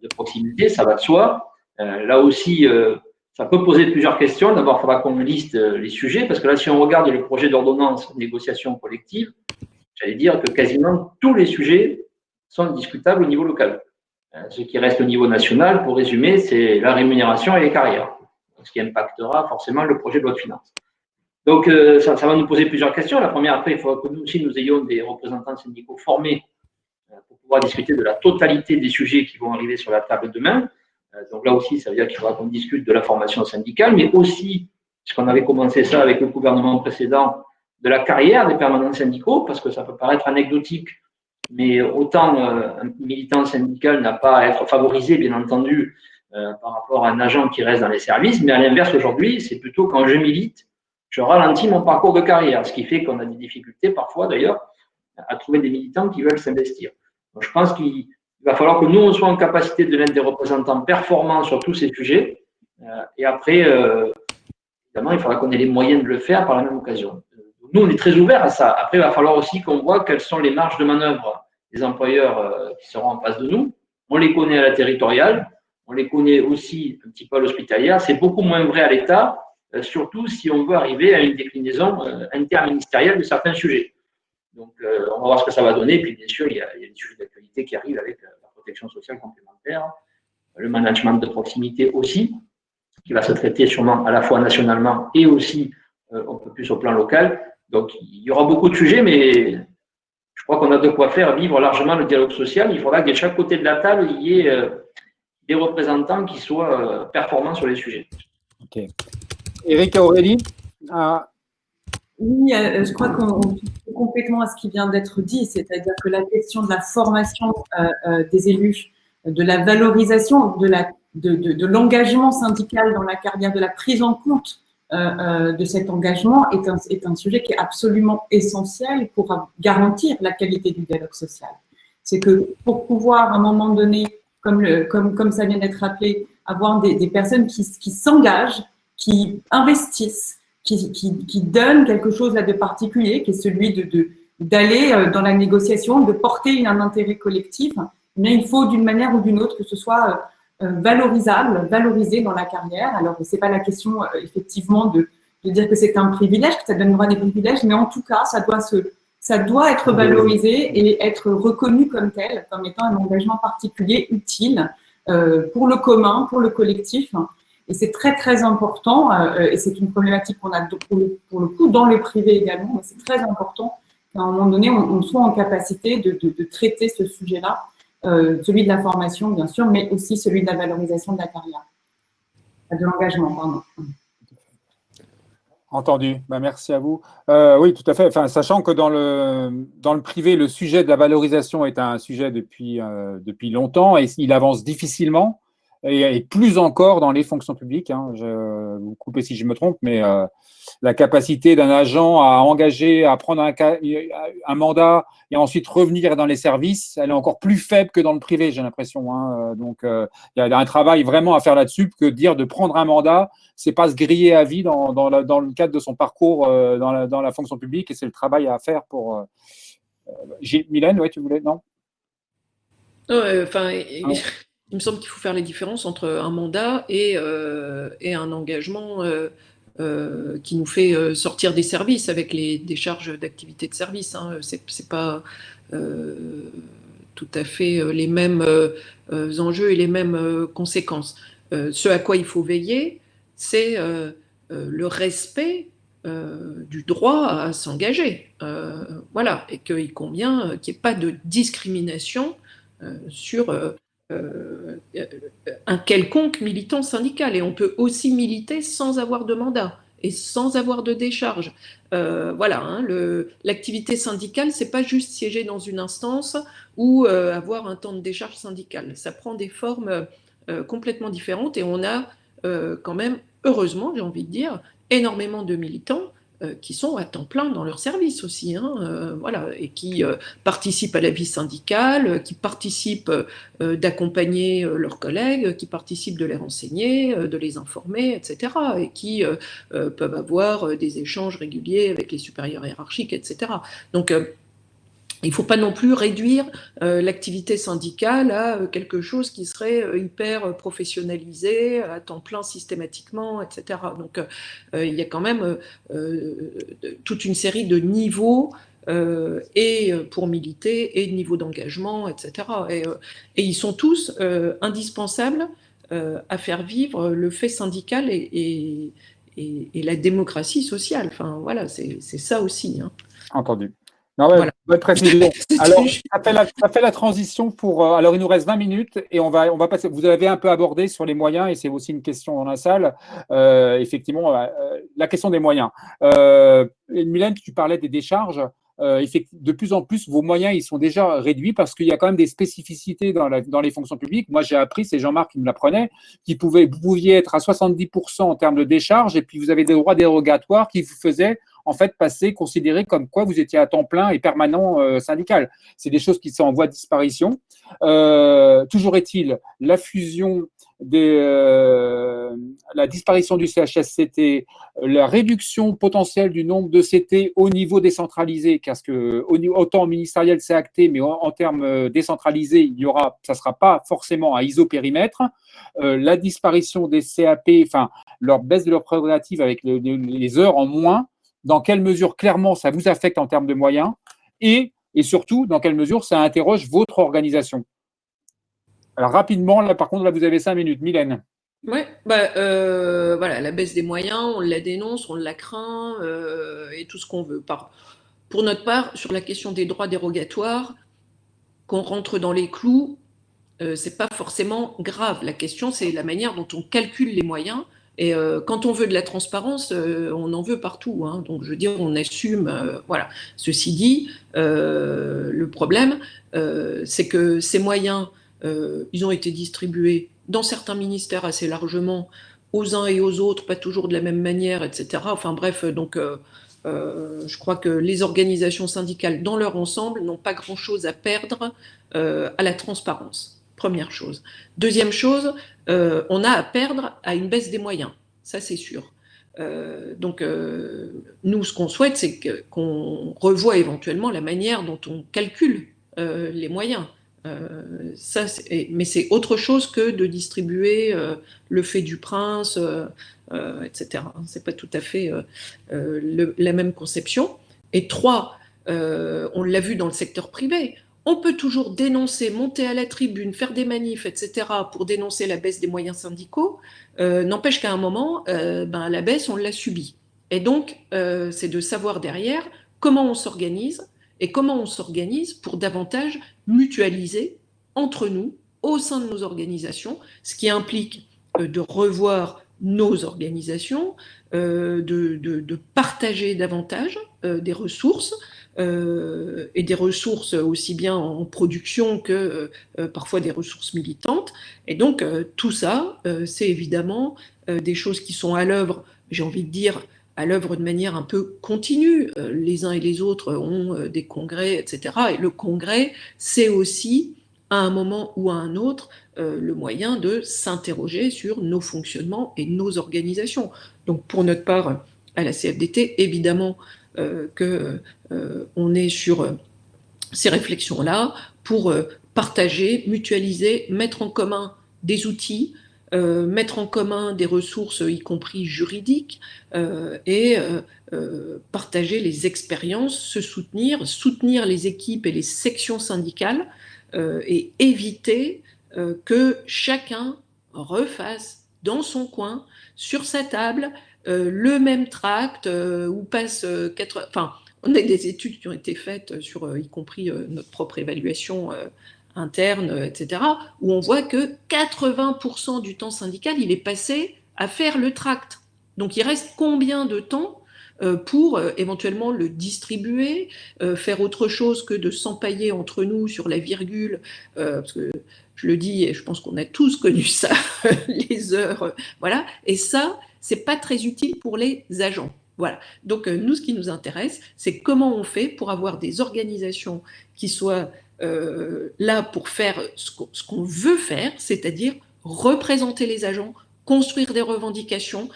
Speaker 5: de proximité, ça va de soi. Là aussi, ça peut poser plusieurs questions. D'abord, il faudra qu'on liste les sujets, parce que là, si on regarde le projet d'ordonnance négociation collective, j'allais dire que quasiment tous les sujets sont discutables au niveau local. Ce qui reste au niveau national, pour résumer, c'est la rémunération et les carrières, ce qui impactera forcément le projet de loi de finances. Donc, ça va nous poser plusieurs questions. La première, après, il faudra que nous aussi, nous ayons des représentants syndicaux formés pour pouvoir discuter de la totalité des sujets qui vont arriver sur la table demain. Donc là aussi, ça veut dire qu'il faudra qu'on discute de la formation syndicale, mais aussi, puisqu'on avait commencé ça avec le gouvernement précédent, de la carrière des permanents syndicaux, parce que ça peut paraître anecdotique, mais autant un militant syndical n'a pas à être favorisé, bien entendu, par rapport à un agent qui reste dans les services, mais à l'inverse, aujourd'hui, c'est plutôt quand je milite, je ralentis mon parcours de carrière, ce qui fait qu'on a des difficultés parfois, d'ailleurs, à trouver des militants qui veulent s'investir. Donc, je pense qu'il va falloir que nous, on soit en capacité de mettre des représentants performants sur tous ces sujets. Et après, évidemment, il faudra qu'on ait les moyens de le faire par la même occasion. Nous, on est très ouverts à ça. Après, il va falloir aussi qu'on voit quelles sont les marges de manœuvre des employeurs qui seront en face de nous. On les connaît à la territoriale, on les connaît aussi un petit peu à l'hospitalière. C'est beaucoup moins vrai à l'État, surtout si on veut arriver à une déclinaison interministérielle de certains sujets. Donc, on va voir ce que ça va donner. Puis, bien sûr, il y a des sujets d'actualité qui arrivent avec la protection sociale complémentaire, le management de proximité aussi, qui va se traiter sûrement à la fois nationalement et aussi un peu plus au plan local. Donc, il y aura beaucoup de sujets, mais je crois qu'on a de quoi faire vivre largement le dialogue social. Il faudra que de chaque côté de la table, il y ait des représentants qui soient performants sur les sujets.
Speaker 1: Ok. Éric et Aurélie
Speaker 7: Oui, je crois qu'on touche complètement à ce qui vient d'être dit, c'est-à-dire que la question de la formation des élus, de la valorisation de l'engagement syndical dans la carrière, de la prise en compte de cet engagement est un sujet qui est absolument essentiel pour garantir la qualité du dialogue social. C'est que pour pouvoir, à un moment donné, comme ça vient d'être rappelé, avoir des personnes qui s'engagent, qui investissent, qui donnent quelque chose là de particulier, qui est celui d'aller dans la négociation, de porter un intérêt collectif, mais il faut d'une manière ou d'une autre que ce soit valorisé dans la carrière. Alors, c'est pas la question, effectivement, de dire que c'est un privilège, que ça donnera des privilèges, mais en tout cas, ça doit être valorisé et être reconnu comme tel, comme étant un engagement particulier, utile pour le commun, pour le collectif. Et c'est très, très important, et c'est une problématique qu'on a pour le coup dans le privé également, mais c'est très important qu'à un moment donné, on soit en capacité de traiter ce sujet-là, celui de la formation, bien sûr, mais aussi celui de la valorisation de la carrière, de l'engagement, pardon.
Speaker 1: Entendu. Merci à vous. Oui, tout à fait. Enfin, sachant que dans le privé, le sujet de la valorisation est un sujet depuis longtemps et il avance difficilement. et plus encore dans les fonctions publiques. Vous coupez si je me trompe, mais la capacité d'un agent à engager, à prendre un mandat et ensuite revenir dans les services, elle est encore plus faible que dans le privé, j'ai l'impression. Donc, il y a un travail vraiment à faire là-dessus, que dire de prendre un mandat, c'est pas se griller à vie dans le cadre de son parcours dans la fonction publique, et c'est le travail à faire pour… Mylène, ouais, tu voulais, non?
Speaker 3: Enfin, il me semble qu'il faut faire la différence entre un mandat et un engagement qui nous fait sortir des services avec des charges d'activité de service. C'est pas tout à fait les mêmes enjeux et les mêmes conséquences. Ce à quoi il faut veiller, c'est le respect du droit à s'engager. Voilà, et qu'il convient qu'il n'y ait pas de discrimination sur un quelconque militant syndical. Et on peut aussi militer sans avoir de mandat et sans avoir de décharge. Voilà, l'activité syndicale, c'est pas juste siéger dans une instance ou avoir un temps de décharge syndicale. Ça prend des formes complètement différentes, et on a quand même, heureusement, j'ai envie de dire, énormément de militants qui sont à temps plein dans leur service aussi, voilà, et qui participent à la vie syndicale, qui participent d'accompagner leurs collègues, qui participent de les renseigner, de les informer, etc., et qui peuvent avoir des échanges réguliers avec les supérieurs hiérarchiques, etc. Donc, il ne faut pas non plus réduire l'activité syndicale à quelque chose qui serait hyper professionnalisé, à temps plein systématiquement, etc. Donc, il y a quand même toute une série de niveaux et pour militer, et de niveaux d'engagement, etc. Et ils sont tous indispensables à faire vivre le fait syndical et la démocratie sociale. Enfin, voilà, c'est ça aussi.
Speaker 1: Entendu. Non, ouais,
Speaker 3: Voilà.
Speaker 1: bonne précision. Alors, ça fait la transition pour… alors, il nous reste 20 minutes et on va passer… Vous avez un peu abordé sur les moyens, et c'est aussi une question dans la salle. Effectivement, la question des moyens. Mylène, tu parlais des décharges. De plus en plus, vos moyens, ils sont déjà réduits parce qu'il y a quand même des spécificités dans les fonctions publiques. Moi, j'ai appris, c'est Jean-Marc qui me l'apprenait, vous pouviez être à 70% en termes de décharge, et puis vous avez des droits dérogatoires qui vous faisaient en fait considérer comme quoi vous étiez à temps plein et permanent syndical. C'est des choses qui sont en voie de disparition. Toujours est-il, la fusion la disparition du CHSCT, la réduction potentielle du nombre de CT au niveau décentralisé, parce que autant ministériel c'est acté, mais en termes décentralisés, ça ne sera pas forcément à isopérimètre. La disparition des CAP, enfin leur baisse de leurs prérogatives avec les heures en moins, dans quelle mesure clairement ça vous affecte en termes de moyens, et surtout dans quelle mesure ça interroge votre organisation. Alors rapidement, là par contre, là vous avez 5 minutes. Mylène.
Speaker 3: Oui, voilà, la baisse des moyens, on la dénonce, on la craint, et tout ce qu'on veut. Pour notre part, sur la question des droits dérogatoires, qu'on rentre dans les clous, c'est pas forcément grave. La question, c'est la manière dont on calcule les moyens. Et quand on veut de la transparence, on en veut partout. Donc, je veux dire, on assume. Voilà. Ceci dit, le problème, c'est que ces moyens, ils ont été distribués dans certains ministères assez largement, aux uns et aux autres, pas toujours de la même manière, etc. Enfin bref, donc je crois que les organisations syndicales, dans leur ensemble, n'ont pas grand-chose à perdre à la transparence. Première chose. Deuxième chose, on a à perdre à une baisse des moyens, ça c'est sûr. Donc, nous, ce qu'on souhaite, c'est qu'on revoie éventuellement la manière dont on calcule les moyens. Mais c'est autre chose que de distribuer le fait du prince, etc. C'est pas tout à fait la même conception. Et 3, on l'a vu dans le secteur privé. On peut toujours dénoncer, monter à la tribune, faire des manifs, etc. pour dénoncer la baisse des moyens syndicaux. N'empêche qu'à un moment, la baisse, on l'a subie. Et donc, c'est de savoir derrière comment on s'organise et comment on s'organise pour davantage mutualiser entre nous, au sein de nos organisations, ce qui implique de revoir nos organisations, de partager davantage des ressources, et des ressources aussi bien en production que parfois des ressources militantes. Et donc tout ça, c'est évidemment des choses qui sont à l'œuvre, j'ai envie de dire, à l'œuvre de manière un peu continue. Les uns et les autres ont des congrès, etc. Et le congrès, c'est aussi, à un moment ou à un autre, le moyen de s'interroger sur nos fonctionnements et nos organisations. Donc pour notre part, à la CFDT, évidemment qu'on est sur ces réflexions-là pour partager, mutualiser, mettre en commun des outils, mettre en commun des ressources, y compris juridiques, et partager les expériences, se soutenir les équipes et les sections syndicales, et éviter que chacun refasse dans son coin, sur sa table, le même tract où passe 80... Enfin, on a des études qui ont été faites sur, y compris notre propre évaluation interne, etc., où on voit que 80% du temps syndical, il est passé à faire le tract. Donc il reste combien de temps pour éventuellement le distribuer, faire autre chose que de s'empailler entre nous sur la virgule, parce que je le dis et je pense qu'on a tous connu ça, les heures, voilà. Et ça, c'est pas très utile pour les agents. Voilà. Donc nous, ce qui nous intéresse, c'est comment on fait pour avoir des organisations qui soient là pour faire ce qu'on veut faire, c'est-à-dire représenter les agents, construire des revendications,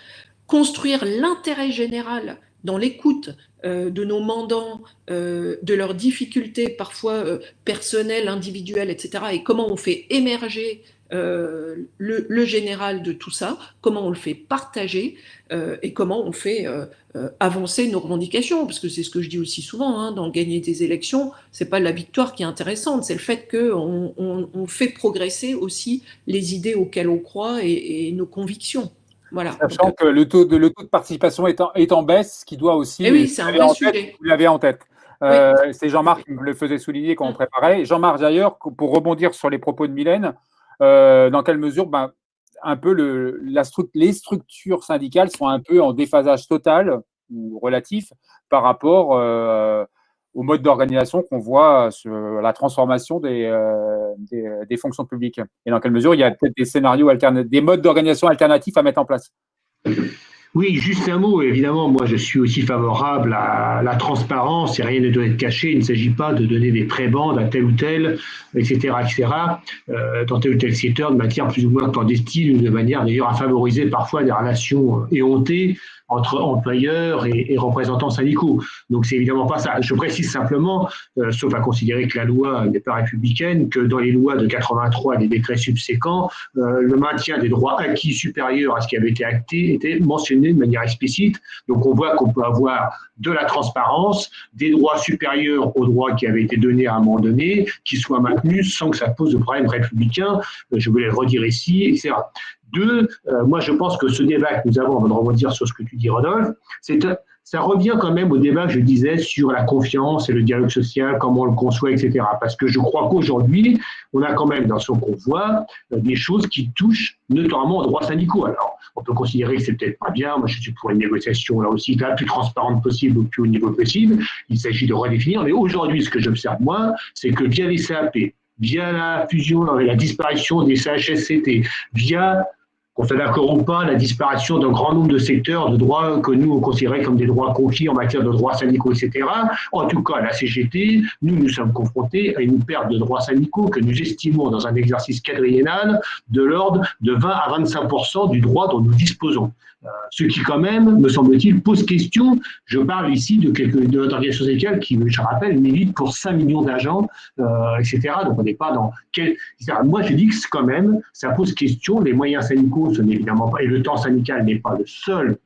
Speaker 3: construire l'intérêt général dans l'écoute de nos mandants, de leurs difficultés parfois personnelles, individuelles, etc. Et comment on fait émerger le général de tout ça, comment on le fait partager et comment on fait avancer nos revendications, parce que c'est ce que je dis aussi souvent, hein, dans gagner des élections, c'est pas la victoire qui est intéressante, c'est le fait qu'on fait progresser aussi les idées auxquelles on croit et nos convictions. Voilà.
Speaker 1: Sachant que le taux de participation est en baisse, ce qui doit aussi,
Speaker 3: et oui, c'est un vrai sujet.
Speaker 1: Vous l'avez en tête.
Speaker 3: Oui.
Speaker 1: C'est Jean-Marc qui me le faisait souligner quand on préparait. Jean-Marc, d'ailleurs, pour rebondir sur les propos de Mylène, dans quelle mesure un peu les structures syndicales sont un peu en déphasage total ou relatif par rapport au mode d'organisation qu'on voit sur la transformation des fonctions publiques, et dans quelle mesure il y a peut-être des scénarios alternatifs, des modes d'organisation alternatifs à mettre en place.
Speaker 4: Oui, juste un mot. Évidemment, moi, je suis aussi favorable à la transparence et rien ne doit être caché. Il ne s'agit pas de donner des prébendes à tel ou tel, etc., dans tel ou tel secteur de matière plus ou moins clandestine, de manière d'ailleurs à favoriser parfois des relations éhontées entre employeurs et représentants syndicaux. Donc, c'est évidemment pas ça. Je précise simplement, sauf à considérer que la loi n'est pas républicaine, que dans les lois de 83 et des décrets subséquents, le maintien des droits acquis supérieurs à ce qui avait été acté était mentionné de manière explicite. Donc, on voit qu'on peut avoir de la transparence, des droits supérieurs aux droits qui avaient été donnés à un moment donné, qui soient maintenus sans que ça pose de problème républicain. Je voulais le redire ici, etc. Deux, moi je pense que ce débat que nous avons, avant de rebondir sur ce que tu dis, Rodolphe, ça revient quand même au débat que je disais sur la confiance et le dialogue social, comment on le conçoit, etc. Parce que je crois qu'aujourd'hui, on a quand même dans son convoi des choses qui touchent notamment aux droits syndicaux. Alors, on peut considérer que c'est peut-être pas bien. Moi, je suis pour une négociation là aussi la plus transparente possible au plus haut niveau possible. Il s'agit de redéfinir. Mais aujourd'hui, ce que j'observe moi, c'est que via les CAP, via la fusion et la disparition des CHSCT, via, qu'on soit d'accord ou pas, la disparition d'un grand nombre de secteurs de droits que nous on considérait comme des droits conquis en matière de droits syndicaux, etc. En tout cas, à la CGT, nous sommes confrontés à une perte de droits syndicaux que nous estimons dans un exercice quadriennal de l'ordre de 20 à 25% du droit dont nous disposons. Ce qui, quand même, me semble-t-il, pose question. Je parle ici de notre organisation syndicale qui, je rappelle, milite pour 5 millions d'agents, etc. Donc, on n'est pas dans Moi, je dis que quand même, ça pose question. Les moyens syndicaux, ce n'est évidemment pas, et le temps syndical n'est pas la seule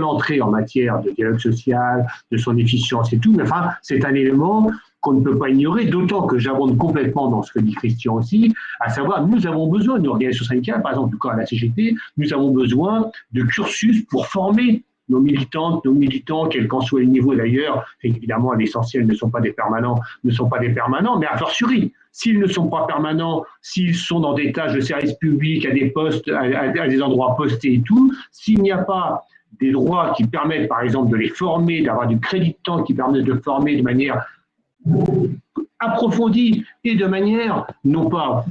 Speaker 4: entrée en matière de dialogue social, de son efficience et tout. Mais enfin, c'est un élément qu'on ne peut pas ignorer, d'autant que j'abonde complètement dans ce que dit Christian aussi, à savoir, nous avons besoin d'une organisation syndicale, par exemple, du cas à la CGT, nous avons besoin de cursus pour former nos militantes, nos militants, quel qu'en soit le niveau d'ailleurs. Évidemment, l'essentiel ne sont pas des permanents, mais a fortiori, s'ils ne sont pas permanents, s'ils sont dans des tâches de service public, à des postes, à des endroits postés et tout, s'il n'y a pas des droits qui permettent, par exemple, de les former, d'avoir du crédit de temps qui permet de former de manière approfondie et de manière non pas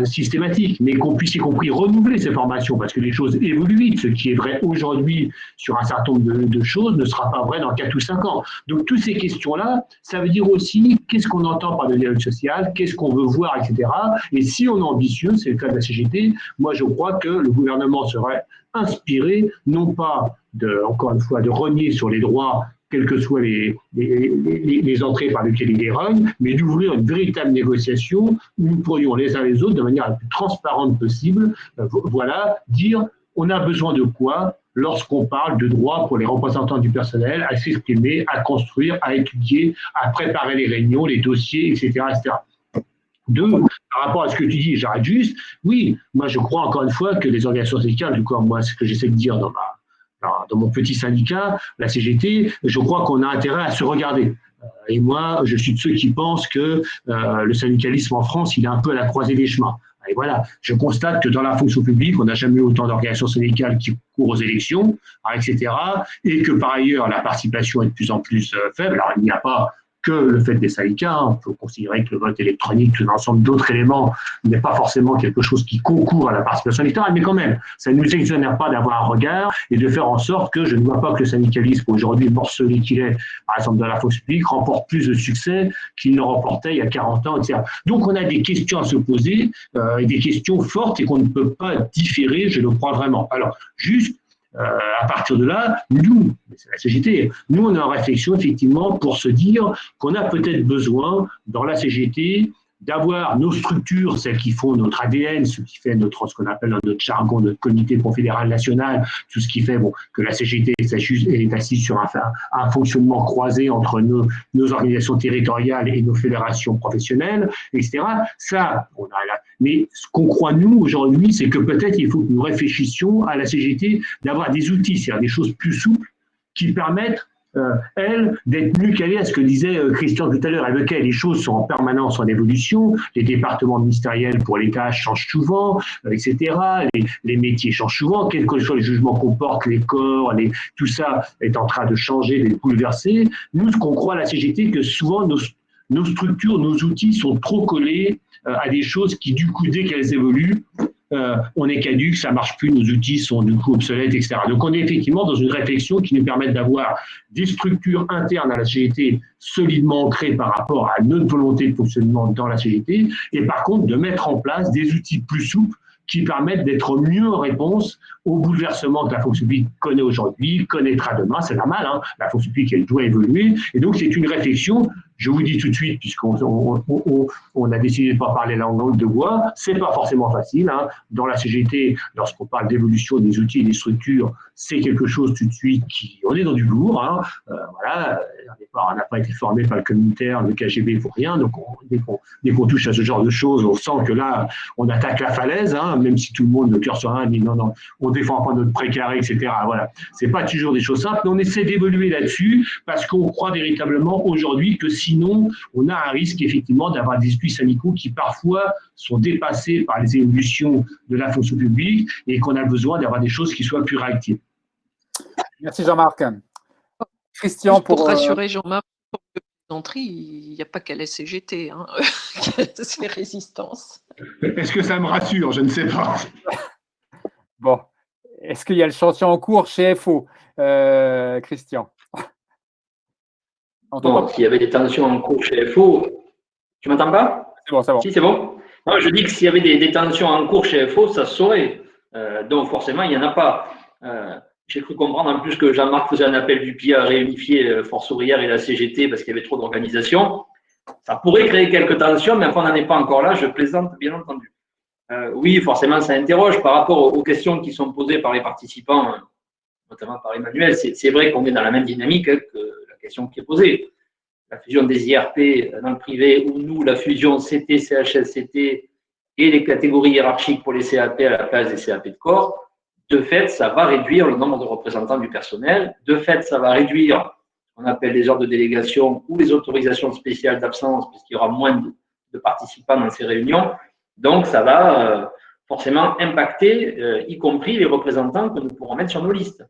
Speaker 4: systématique, mais qu'on puisse y compris renouveler ces formations, parce que les choses évoluent vite. Ce qui est vrai aujourd'hui sur un certain nombre de choses ne sera pas vrai dans 4 ou 5 ans. Donc, toutes ces questions-là, ça veut dire aussi qu'est-ce qu'on entend par le dialogue social, qu'est-ce qu'on veut voir, etc. Et si on est ambitieux, c'est le cas de la CGT, moi je crois que le gouvernement serait inspiré, non pas, encore une fois, de renier sur les droits quelles que soient les entrées par lesquelles il les rogne, mais d'ouvrir une véritable négociation où nous pourrions les uns les autres, de manière la plus transparente possible, dire on a besoin de quoi lorsqu'on parle de droits pour les représentants du personnel à s'exprimer, à construire, à étudier, à préparer les réunions, les dossiers, etc. etc. Deux, par rapport à ce que tu dis, j'arrête juste, oui, moi je crois encore une fois que les organisations syndicales, du coup, moi, ce que j'essaie de dire dans mon petit syndicat, la CGT, je crois qu'on a intérêt à se regarder. Et moi, je suis de ceux qui pensent que le syndicalisme en France, il est un peu à la croisée des chemins. Et voilà, je constate que dans la fonction publique, on n'a jamais eu autant d'organisations syndicales qui courent aux élections, etc. Et que par ailleurs, la participation est de plus en plus faible. Alors, il n'y a pas que le fait des syndicats. On peut considérer que le vote électronique, tout un ensemble d'autres éléments, n'est pas forcément quelque chose qui concourt à la participation électorale, mais quand même, ça ne nous exonère pas d'avoir un regard et de faire en sorte que je ne vois pas que le syndicalisme, aujourd'hui morcelé qu'il est, par exemple, dans la fonction publique, remporte plus de succès qu'il ne remportait il y a 40 ans, etc. Donc, on a des questions à se poser, et des questions fortes et qu'on ne peut pas différer, je le crois vraiment. Alors, juste, à partir de là, nous, c'est la CGT, nous, on est en réflexion, effectivement, pour se dire qu'on a peut-être besoin, dans la CGT, d'avoir nos structures, celles qui font notre ADN, ce qui fait ce qu'on appelle dans notre jargon, notre comité confédéral national, tout ce qui fait que la CGT est assise sur un fonctionnement croisé entre nos organisations territoriales et nos fédérations professionnelles, etc. Ça, on a là. Mais ce qu'on croit, nous, aujourd'hui, c'est que peut-être il faut que nous réfléchissions à la CGT d'avoir des outils, c'est-à-dire des choses plus souples qui permettent elle, d'être mieux calée à ce que disait Christian tout à l'heure, avec lequel les choses sont en permanence en évolution, les départements ministériels pour les tâches changent souvent, etc., les métiers changent souvent, quels que soient les jugements qu'on porte, les corps, tout ça est en train de changer, de bouleverser. Nous, ce qu'on croit à la CGT, que souvent nos structures, nos outils sont trop collés à des choses qui, du coup, dès qu'elles évoluent, on est caduque, ça ne marche plus, nos outils sont du coup obsolètes, etc. Donc on est effectivement dans une réflexion qui nous permet d'avoir des structures internes à la CGT solidement ancrées par rapport à notre volonté de fonctionnement dans la CGT, et par contre de mettre en place des outils plus souples qui permettent d'être mieux en réponse au bouleversement que la fonction publique connaît aujourd'hui, connaîtra demain, c'est normal, hein, la fonction publique elle doit évoluer, et donc c'est une réflexion, je vous dis tout de suite, puisqu'on a décidé de ne pas parler la langue de bois, c'est pas forcément facile, hein. Dans la CGT, lorsqu'on parle d'évolution des outils et des structures, c'est quelque chose tout de suite on est dans du lourd, hein. Voilà, on n'a pas été formé par le communautaire, le KGB pour rien, donc dès qu'on touche à ce genre de choses, on sent que là, on attaque la falaise, hein, même si tout le monde, le cœur sur un, dit non, on défend pas notre précaré, etc. Voilà, c'est pas toujours des choses simples, mais on essaie d'évoluer là-dessus parce qu'on croit véritablement aujourd'hui que sinon, on a un risque effectivement d'avoir des esprits syndicaux qui parfois sont dépassés par les évolutions de la fonction publique et qu'on a besoin d'avoir des choses qui soient plus réactives.
Speaker 1: Merci Jean-Marc. Christian,
Speaker 3: pour rassurer Jean-Marc, pour le plaisanterie, il n'y a pas qu'à la CGT, hein, c'est résistance.
Speaker 4: Est-ce que ça me rassure? Je ne sais pas.
Speaker 1: Bon, est-ce qu'il y a le chantier en cours chez FO, Christian?
Speaker 5: Bon, s'il y avait des tensions en cours chez FO, tu m'entends pas?
Speaker 1: C'est bon, c'est bon.
Speaker 5: Si, c'est bon. Non, je dis que s'il y avait des tensions en cours chez FO, ça se saurait. Donc forcément, il n'y en a pas. J'ai cru comprendre en plus que Jean-Marc faisait un appel du pied à réunifier Force ouvrière et la CGT parce qu'il y avait trop d'organisations. Ça pourrait créer quelques tensions, mais enfin, on n'en est pas encore là. Je plaisante, bien entendu. Oui, forcément, ça interroge par rapport aux questions qui sont posées par les participants, notamment par Emmanuel. C'est vrai qu'on est dans la même dynamique que la question qui est posée. La fusion des IRP dans le privé ou nous, la fusion CT, CHSCT et les catégories hiérarchiques pour les CAP à la place des CAP de corps, de fait, ça va réduire le nombre de représentants du personnel. De fait, ça va réduire ce qu'on appelle les ordres de délégation ou les autorisations spéciales d'absence, puisqu'il y aura moins de participants dans ces réunions. Donc, ça va forcément impacter, y compris les représentants que nous pourrons mettre sur nos listes.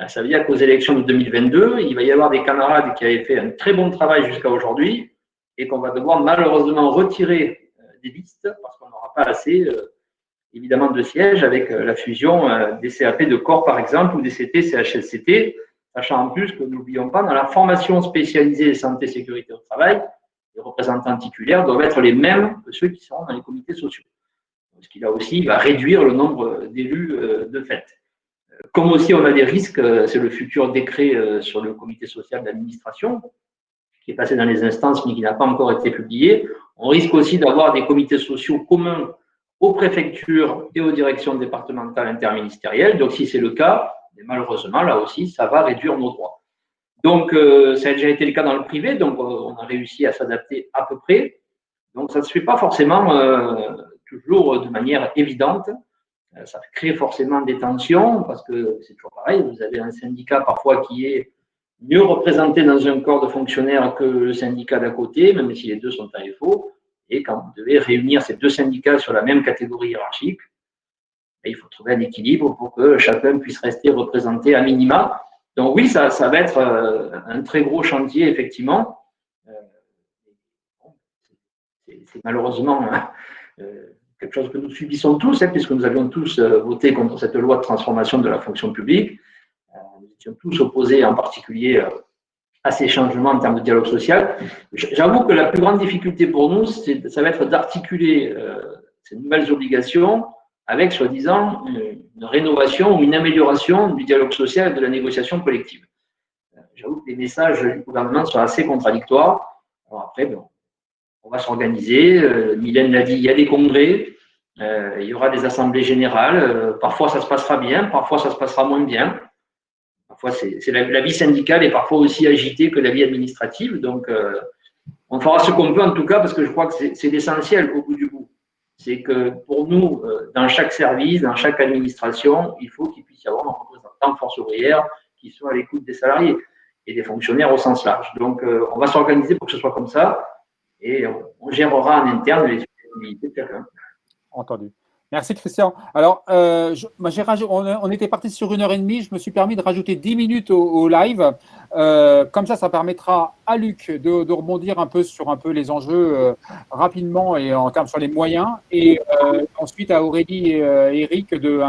Speaker 5: Ça veut dire qu'aux élections de 2022, il va y avoir des camarades qui avaient fait un très bon travail jusqu'à aujourd'hui et qu'on va devoir malheureusement retirer des listes parce qu'on n'aura pas assez, évidemment, de sièges avec la fusion des CAP de corps, par exemple, ou des CT, CHSCT, sachant en plus que, n'oublions pas, dans la formation spécialisée santé, sécurité au travail, les représentants titulaires doivent être les mêmes que ceux qui seront dans les comités sociaux. Ce qui, là aussi, va réduire le nombre d'élus de fait. Comme aussi on a des risques, c'est le futur décret sur le comité social d'administration, qui est passé dans les instances mais qui n'a pas encore été publié. On risque aussi d'avoir des comités sociaux communs aux préfectures et aux directions départementales interministérielles. Donc, si c'est le cas, malheureusement, là aussi, ça va réduire nos droits. Donc, ça a déjà été le cas dans le privé, donc on a réussi à s'adapter à peu près. Donc, ça ne se fait pas forcément toujours de manière évidente. Ça crée forcément des tensions parce que c'est toujours pareil. Vous avez un syndicat parfois qui est mieux représenté dans un corps de fonctionnaires que le syndicat d'à côté, même si les deux sont à FO. Et quand vous devez réunir ces deux syndicats sur la même catégorie hiérarchique, il faut trouver un équilibre pour que chacun puisse rester représenté à minima. Donc oui, ça va être un très gros chantier, effectivement. C'est malheureusement quelque chose que nous subissons tous, puisque nous avions tous voté contre cette loi de transformation de la fonction publique. Nous étions tous opposés, en particulier, à ces changements en termes de dialogue social. J'avoue que la plus grande difficulté pour nous, ça va être d'articuler ces nouvelles obligations avec, soi-disant, une rénovation ou une amélioration du dialogue social et de la négociation collective. J'avoue que les messages du gouvernement sont assez contradictoires. Alors après, bon, on va s'organiser. Mylène l'a dit, il y a des congrès, il y aura des assemblées générales. Parfois, ça se passera bien, parfois, ça se passera moins bien. Parfois, c'est la vie syndicale est parfois aussi agitée que la vie administrative. Donc, on fera ce qu'on peut en tout cas, parce que je crois que c'est l'essentiel au bout du bout. C'est que pour nous, dans chaque service, dans chaque administration, il faut qu'il puisse y avoir un représentant de force ouvrière qui soit à l'écoute des salariés et des fonctionnaires au sens large. Donc, on va s'organiser pour que ce soit comme ça. Et on gérera en interne les responsabilités de chacun.
Speaker 1: Entendu. Merci Christian. Alors, on était parti sur 1h30. Je me suis permis de rajouter 10 minutes au live. Comme ça permettra à Luc de rebondir un peu sur les enjeux rapidement et en termes sur les moyens. Et ensuite à Aurélie et Eric de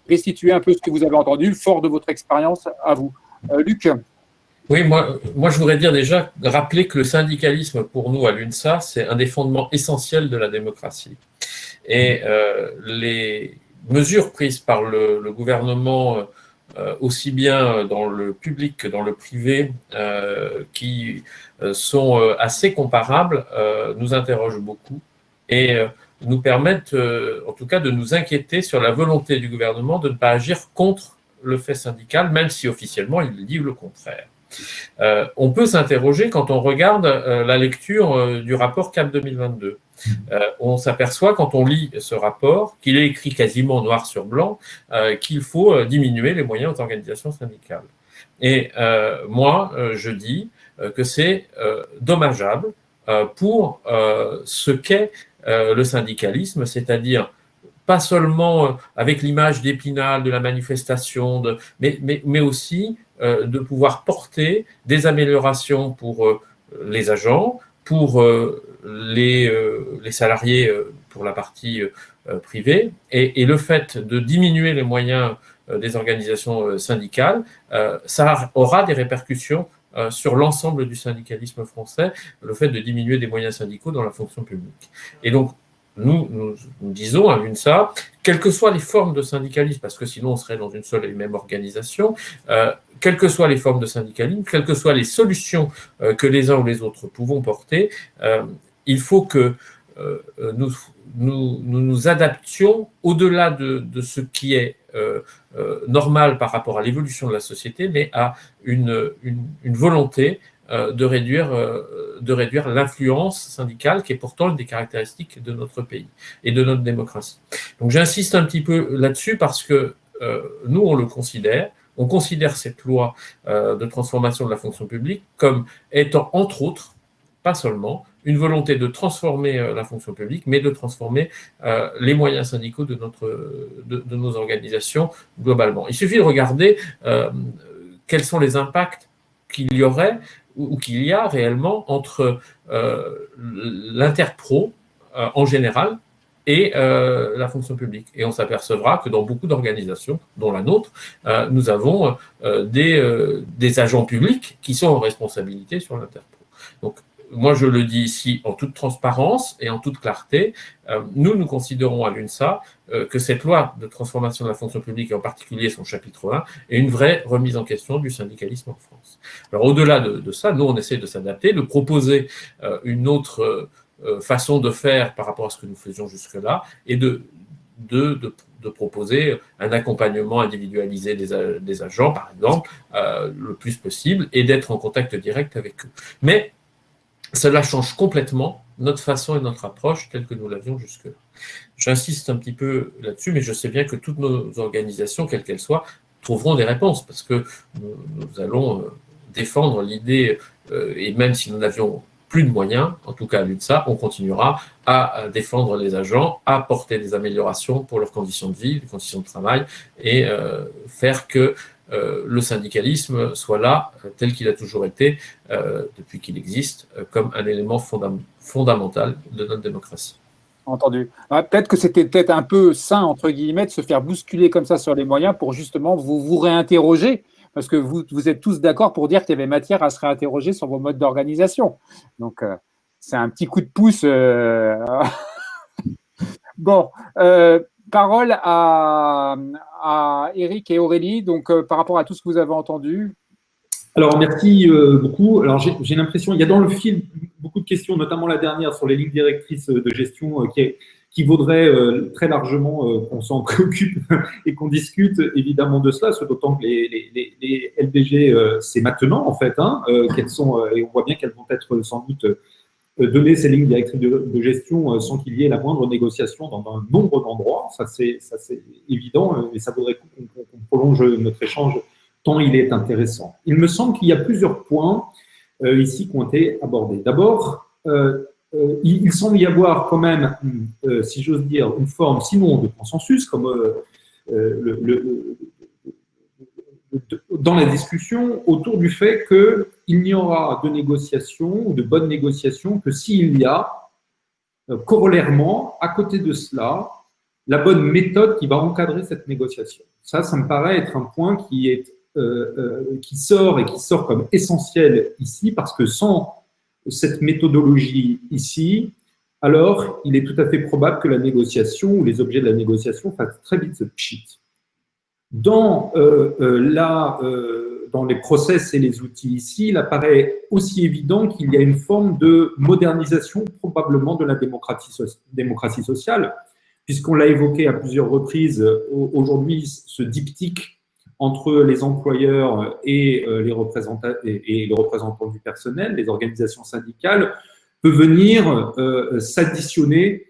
Speaker 1: restituer un peu ce que vous avez entendu, fort de votre expérience à vous. Luc.
Speaker 6: Oui, moi, je voudrais dire déjà, rappeler que le syndicalisme, pour nous, à l'UNSA, c'est un des fondements essentiels de la démocratie. Et les mesures prises par le gouvernement, aussi bien dans le public que dans le privé, qui sont assez comparables, nous interrogent beaucoup et nous permettent, en tout cas, de nous inquiéter sur la volonté du gouvernement de ne pas agir contre le fait syndical, même si officiellement il dit le contraire. On peut s'interroger quand on regarde la lecture du rapport CAP 2022. On s'aperçoit quand on lit ce rapport qu'il est écrit quasiment noir sur blanc qu'il faut diminuer les moyens aux organisations syndicales. Et moi, je dis que c'est dommageable pour ce qu'est le syndicalisme, c'est-à-dire pas seulement avec l'image d'Épinal, de la manifestation, mais aussi de pouvoir porter des améliorations pour les agents, pour les salariés pour la partie privée, et le fait de diminuer les moyens des organisations syndicales, ça aura des répercussions sur l'ensemble du syndicalisme français, le fait de diminuer des moyens syndicaux dans la fonction publique. Et donc, nous disons à l'UNSA, quelles que soient les formes de syndicalisme, parce que sinon on serait dans une seule et même organisation, quelles que soient les formes de syndicalisme, quelles que soient les solutions que les uns ou les autres pouvons porter, il faut que nous adaptions au-delà de ce qui est normal par rapport à l'évolution de la société, mais à une volonté de réduire l'influence syndicale qui est pourtant une des caractéristiques de notre pays et de notre démocratie. Donc j'insiste un petit peu là-dessus parce que nous, on considère cette loi de transformation de la fonction publique comme étant, entre autres, pas seulement, une volonté de transformer la fonction publique, mais de transformer les moyens syndicaux de nos organisations globalement. Il suffit de regarder quels sont les impacts qu'il y aurait ou qu'il y a réellement entre l'interpro en général et la fonction publique. Et on s'apercevra que dans beaucoup d'organisations, dont la nôtre, nous avons des agents publics qui sont en responsabilité sur l'interpro. Donc, moi, je le dis ici en toute transparence et en toute clarté, nous considérons à l'UNSA que cette loi de transformation de la fonction publique, et en particulier son chapitre 1, est une vraie remise en question du syndicalisme en France. Alors, au-delà de ça, nous, on essaie de s'adapter, de proposer une autre façon de faire par rapport à ce que nous faisions jusque-là, et de proposer un accompagnement individualisé des agents, par exemple, le plus possible, et d'être en contact direct avec eux. Mais cela change complètement notre façon et notre approche telle que nous l'avions jusque-là. J'insiste un petit peu là-dessus, mais je sais bien que toutes nos organisations, quelles qu'elles soient, trouveront des réponses, parce que nous allons défendre l'idée, et même si nous n'avions plus de moyens, en tout cas à l'UNSA, on continuera à défendre les agents, à apporter des améliorations pour leurs conditions de vie, les conditions de travail, et faire que le syndicalisme soit là, tel qu'il a toujours été, depuis qu'il existe, comme un élément fondamental de notre démocratie.
Speaker 1: Entendu. Peut-être que c'était peut-être un peu sain, entre guillemets, de se faire bousculer comme ça sur les moyens pour justement vous réinterroger, parce que vous êtes tous d'accord pour dire qu'il y avait matière à se réinterroger sur vos modes d'organisation. Donc, c'est un petit coup de pouce. Bon, parole à Éric et Aurélie, donc par rapport à tout ce que vous avez entendu.
Speaker 2: Alors, merci beaucoup. Alors, j'ai l'impression, il y a dans le film beaucoup de questions, notamment la dernière sur les lignes directrices de gestion qui vaudrait très largement qu'on s'en préoccupe et qu'on discute évidemment de cela, d'autant que les LDG, c'est maintenant en fait, qu'elles sont, et on voit bien qu'elles vont être sans doute donner ces lignes directrices de gestion sans qu'il y ait la moindre négociation dans un nombre d'endroits. Ça, c'est évident, et ça voudrait qu'on prolonge notre échange tant il est intéressant. Il me semble qu'il y a plusieurs points ici qui ont été abordés. D'abord, il semble y avoir quand même, si j'ose dire, une forme, sinon de consensus, comme dans la discussion, autour du fait qu'il n'y aura de négociation ou de bonne négociation que s'il y a corollairement, à côté de cela, la bonne méthode qui va encadrer cette négociation. Ça me paraît être un point qui sort comme essentiel ici, parce que sans cette méthodologie ici, alors il est tout à fait probable que la négociation ou les objets de la négociation fassent très vite ce pchit. Dans les process et les outils ici, il apparaît aussi évident qu'il y a une forme de modernisation probablement de la démocratie sociale, puisqu'on l'a évoqué à plusieurs reprises. Aujourd'hui, ce diptyque entre les employeurs et les représentants du personnel, les organisations syndicales, peut venir s'additionner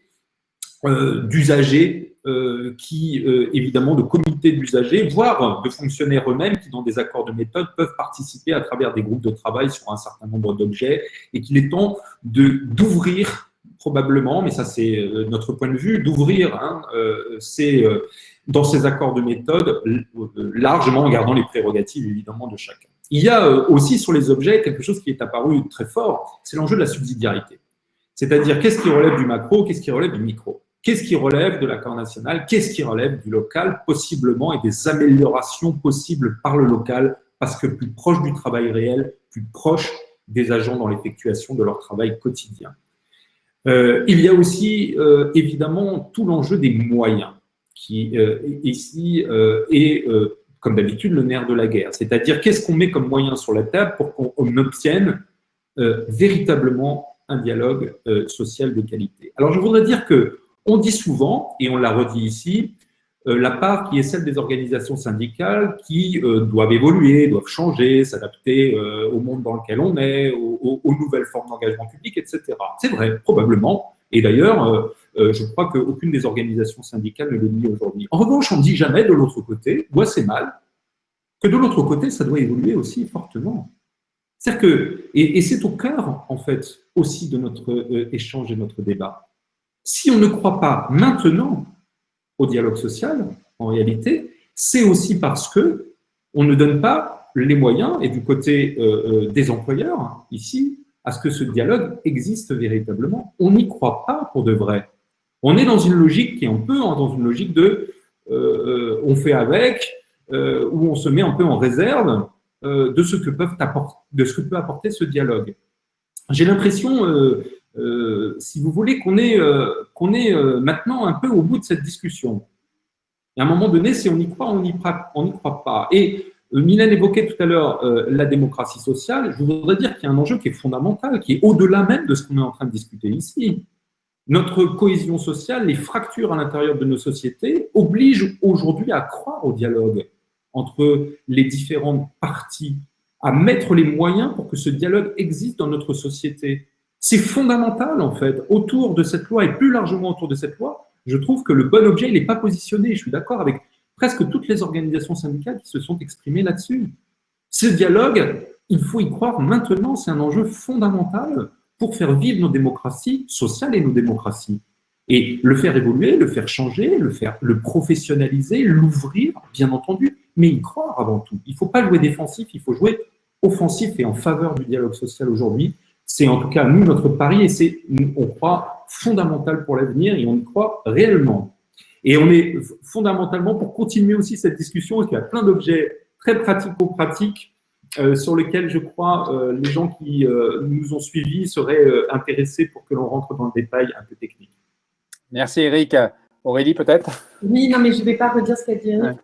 Speaker 2: d'usagers évidemment, de comités d'usagers, voire de fonctionnaires eux-mêmes qui, dans des accords de méthode, peuvent participer à travers des groupes de travail sur un certain nombre d'objets, et qu'il est temps d'ouvrir probablement, mais ça c'est notre point de vue, d'ouvrir dans ces accords de méthode, largement en gardant les prérogatives évidemment de chacun. Il y a aussi sur les objets quelque chose qui est apparu très fort, c'est l'enjeu de la subsidiarité. C'est-à-dire qu'est-ce qui relève du macro, qu'est-ce qui relève du micro, qu'est-ce qui relève de l'accord national, qu'est-ce qui relève du local possiblement, et des améliorations possibles par le local, parce que plus proche du travail réel, plus proche des agents dans l'effectuation de leur travail quotidien. Il y a aussi évidemment tout l'enjeu des moyens, qui ici est, comme d'habitude, le nerf de la guerre. C'est-à-dire qu'est-ce qu'on met comme moyen sur la table pour qu'on obtienne véritablement un dialogue social de qualité. Alors je voudrais dire qu'on dit souvent, et on l'a redit ici, la part qui est celle des organisations syndicales qui doivent évoluer, doivent changer, s'adapter au monde dans lequel on est, aux nouvelles formes d'engagement public, etc. C'est vrai, probablement. Et d'ailleurs, je crois qu'aucune des organisations syndicales ne le nie aujourd'hui. En revanche, on ne dit jamais de l'autre côté, ou assez mal, que de l'autre côté, ça doit évoluer aussi fortement. C'est-à-dire que, et c'est au cœur, en fait, aussi de notre échange et notre débat. Si on ne croit pas maintenant au dialogue social, en réalité, c'est aussi parce que on ne donne pas les moyens, et du côté des employeurs, ici, à ce que ce dialogue existe véritablement. On n'y croit pas pour de vrai. On est dans une logique qui est un peu dans une logique de on fait avec, où on se met un peu en réserve de ce que peut apporter ce dialogue. J'ai l'impression, si vous voulez, qu'on est maintenant un peu au bout de cette discussion. Et à un moment donné, si on y croit, on n'y croit pas. Et Mylène évoquait tout à l'heure la démocratie sociale. Je voudrais dire qu'il y a un enjeu qui est fondamental, qui est au-delà même de ce qu'on est en train de discuter ici. Notre cohésion sociale, les fractures à l'intérieur de nos sociétés obligent aujourd'hui à croire au dialogue entre les différentes parties, à mettre les moyens pour que ce dialogue existe dans notre société. C'est fondamental, en fait, autour de cette loi et plus largement autour de cette loi. Je trouve que le bon objet, il n'est pas positionné. Je suis d'accord avec presque toutes les organisations syndicales qui se sont exprimées là-dessus. Ce dialogue, il faut y croire maintenant, c'est un enjeu fondamental pour faire vivre nos démocraties sociales et nos démocraties. Et le faire évoluer, le faire changer, le professionnaliser, l'ouvrir, bien entendu, mais y croire avant tout. Il ne faut pas jouer défensif, il faut jouer offensif et en faveur du dialogue social aujourd'hui. C'est en tout cas, nous, notre pari, et on croit fondamental pour l'avenir et on y croit réellement. Et on est fondamentalement pour continuer aussi cette discussion, parce qu'il y a plein d'objets très pratico-pratiques sur lesquels, je crois, les gens qui nous ont suivis seraient intéressés pour que l'on rentre dans le détail un peu technique.
Speaker 1: Merci Eric. Aurélie, peut-être?
Speaker 7: Oui, non, mais je ne vais pas redire ce qu'a dit Eric.
Speaker 1: Ouais.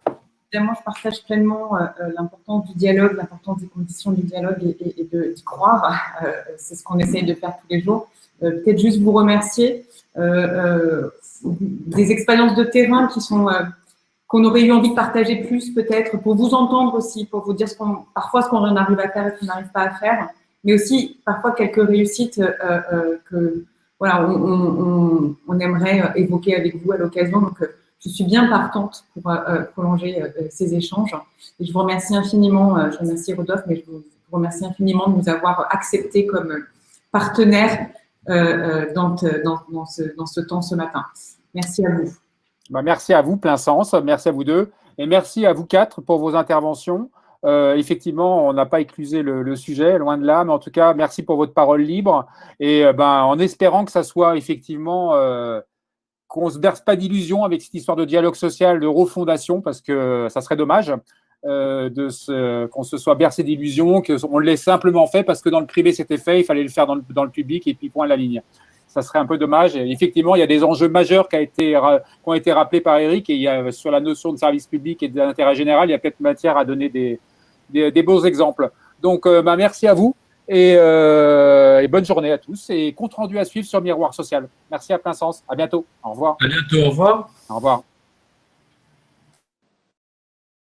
Speaker 7: Évidemment, je partage pleinement l'importance du dialogue, l'importance des conditions du dialogue et d'y croire. C'est ce qu'on essaye de faire tous les jours. Peut-être juste vous remercier des expériences de terrain qu'on aurait eu envie de partager plus, peut-être, pour vous entendre aussi, pour vous dire parfois ce qu'on arrive à faire et ce qu'on n'arrive pas à faire, mais aussi parfois quelques réussites que voilà, on aimerait évoquer avec vous à l'occasion. Donc, je suis bien partante pour prolonger ces échanges. Et je vous remercie infiniment, je remercie Rodolphe, mais je vous remercie infiniment de nous avoir acceptés comme partenaires dans ce temps ce matin. Merci à vous.
Speaker 1: Merci à vous, plein sens. Merci à vous deux. Et merci à vous quatre pour vos interventions. Effectivement, on n'a pas éclusé le sujet, loin de là, mais en tout cas, merci pour votre parole libre. Et en espérant que ça soit effectivement, qu'on ne se berce pas d'illusions avec cette histoire de dialogue social, de refondation, parce que ça serait dommage qu'on se soit bercé d'illusions, qu'on l'ait simplement fait parce que dans le privé c'était fait, il fallait le faire dans le public et puis point à la ligne. Ça serait un peu dommage. Et effectivement, il y a des enjeux majeurs qui ont été rappelés par Eric, et il y a, sur la notion de service public et d'intérêt général, il y a peut-être matière à donner des beaux exemples. Donc, merci à vous et bonne journée à tous. Et compte rendu à suivre sur Miroir Social. Merci à plein sens. À bientôt. Au revoir.
Speaker 6: À bientôt. Au revoir.
Speaker 1: Au revoir.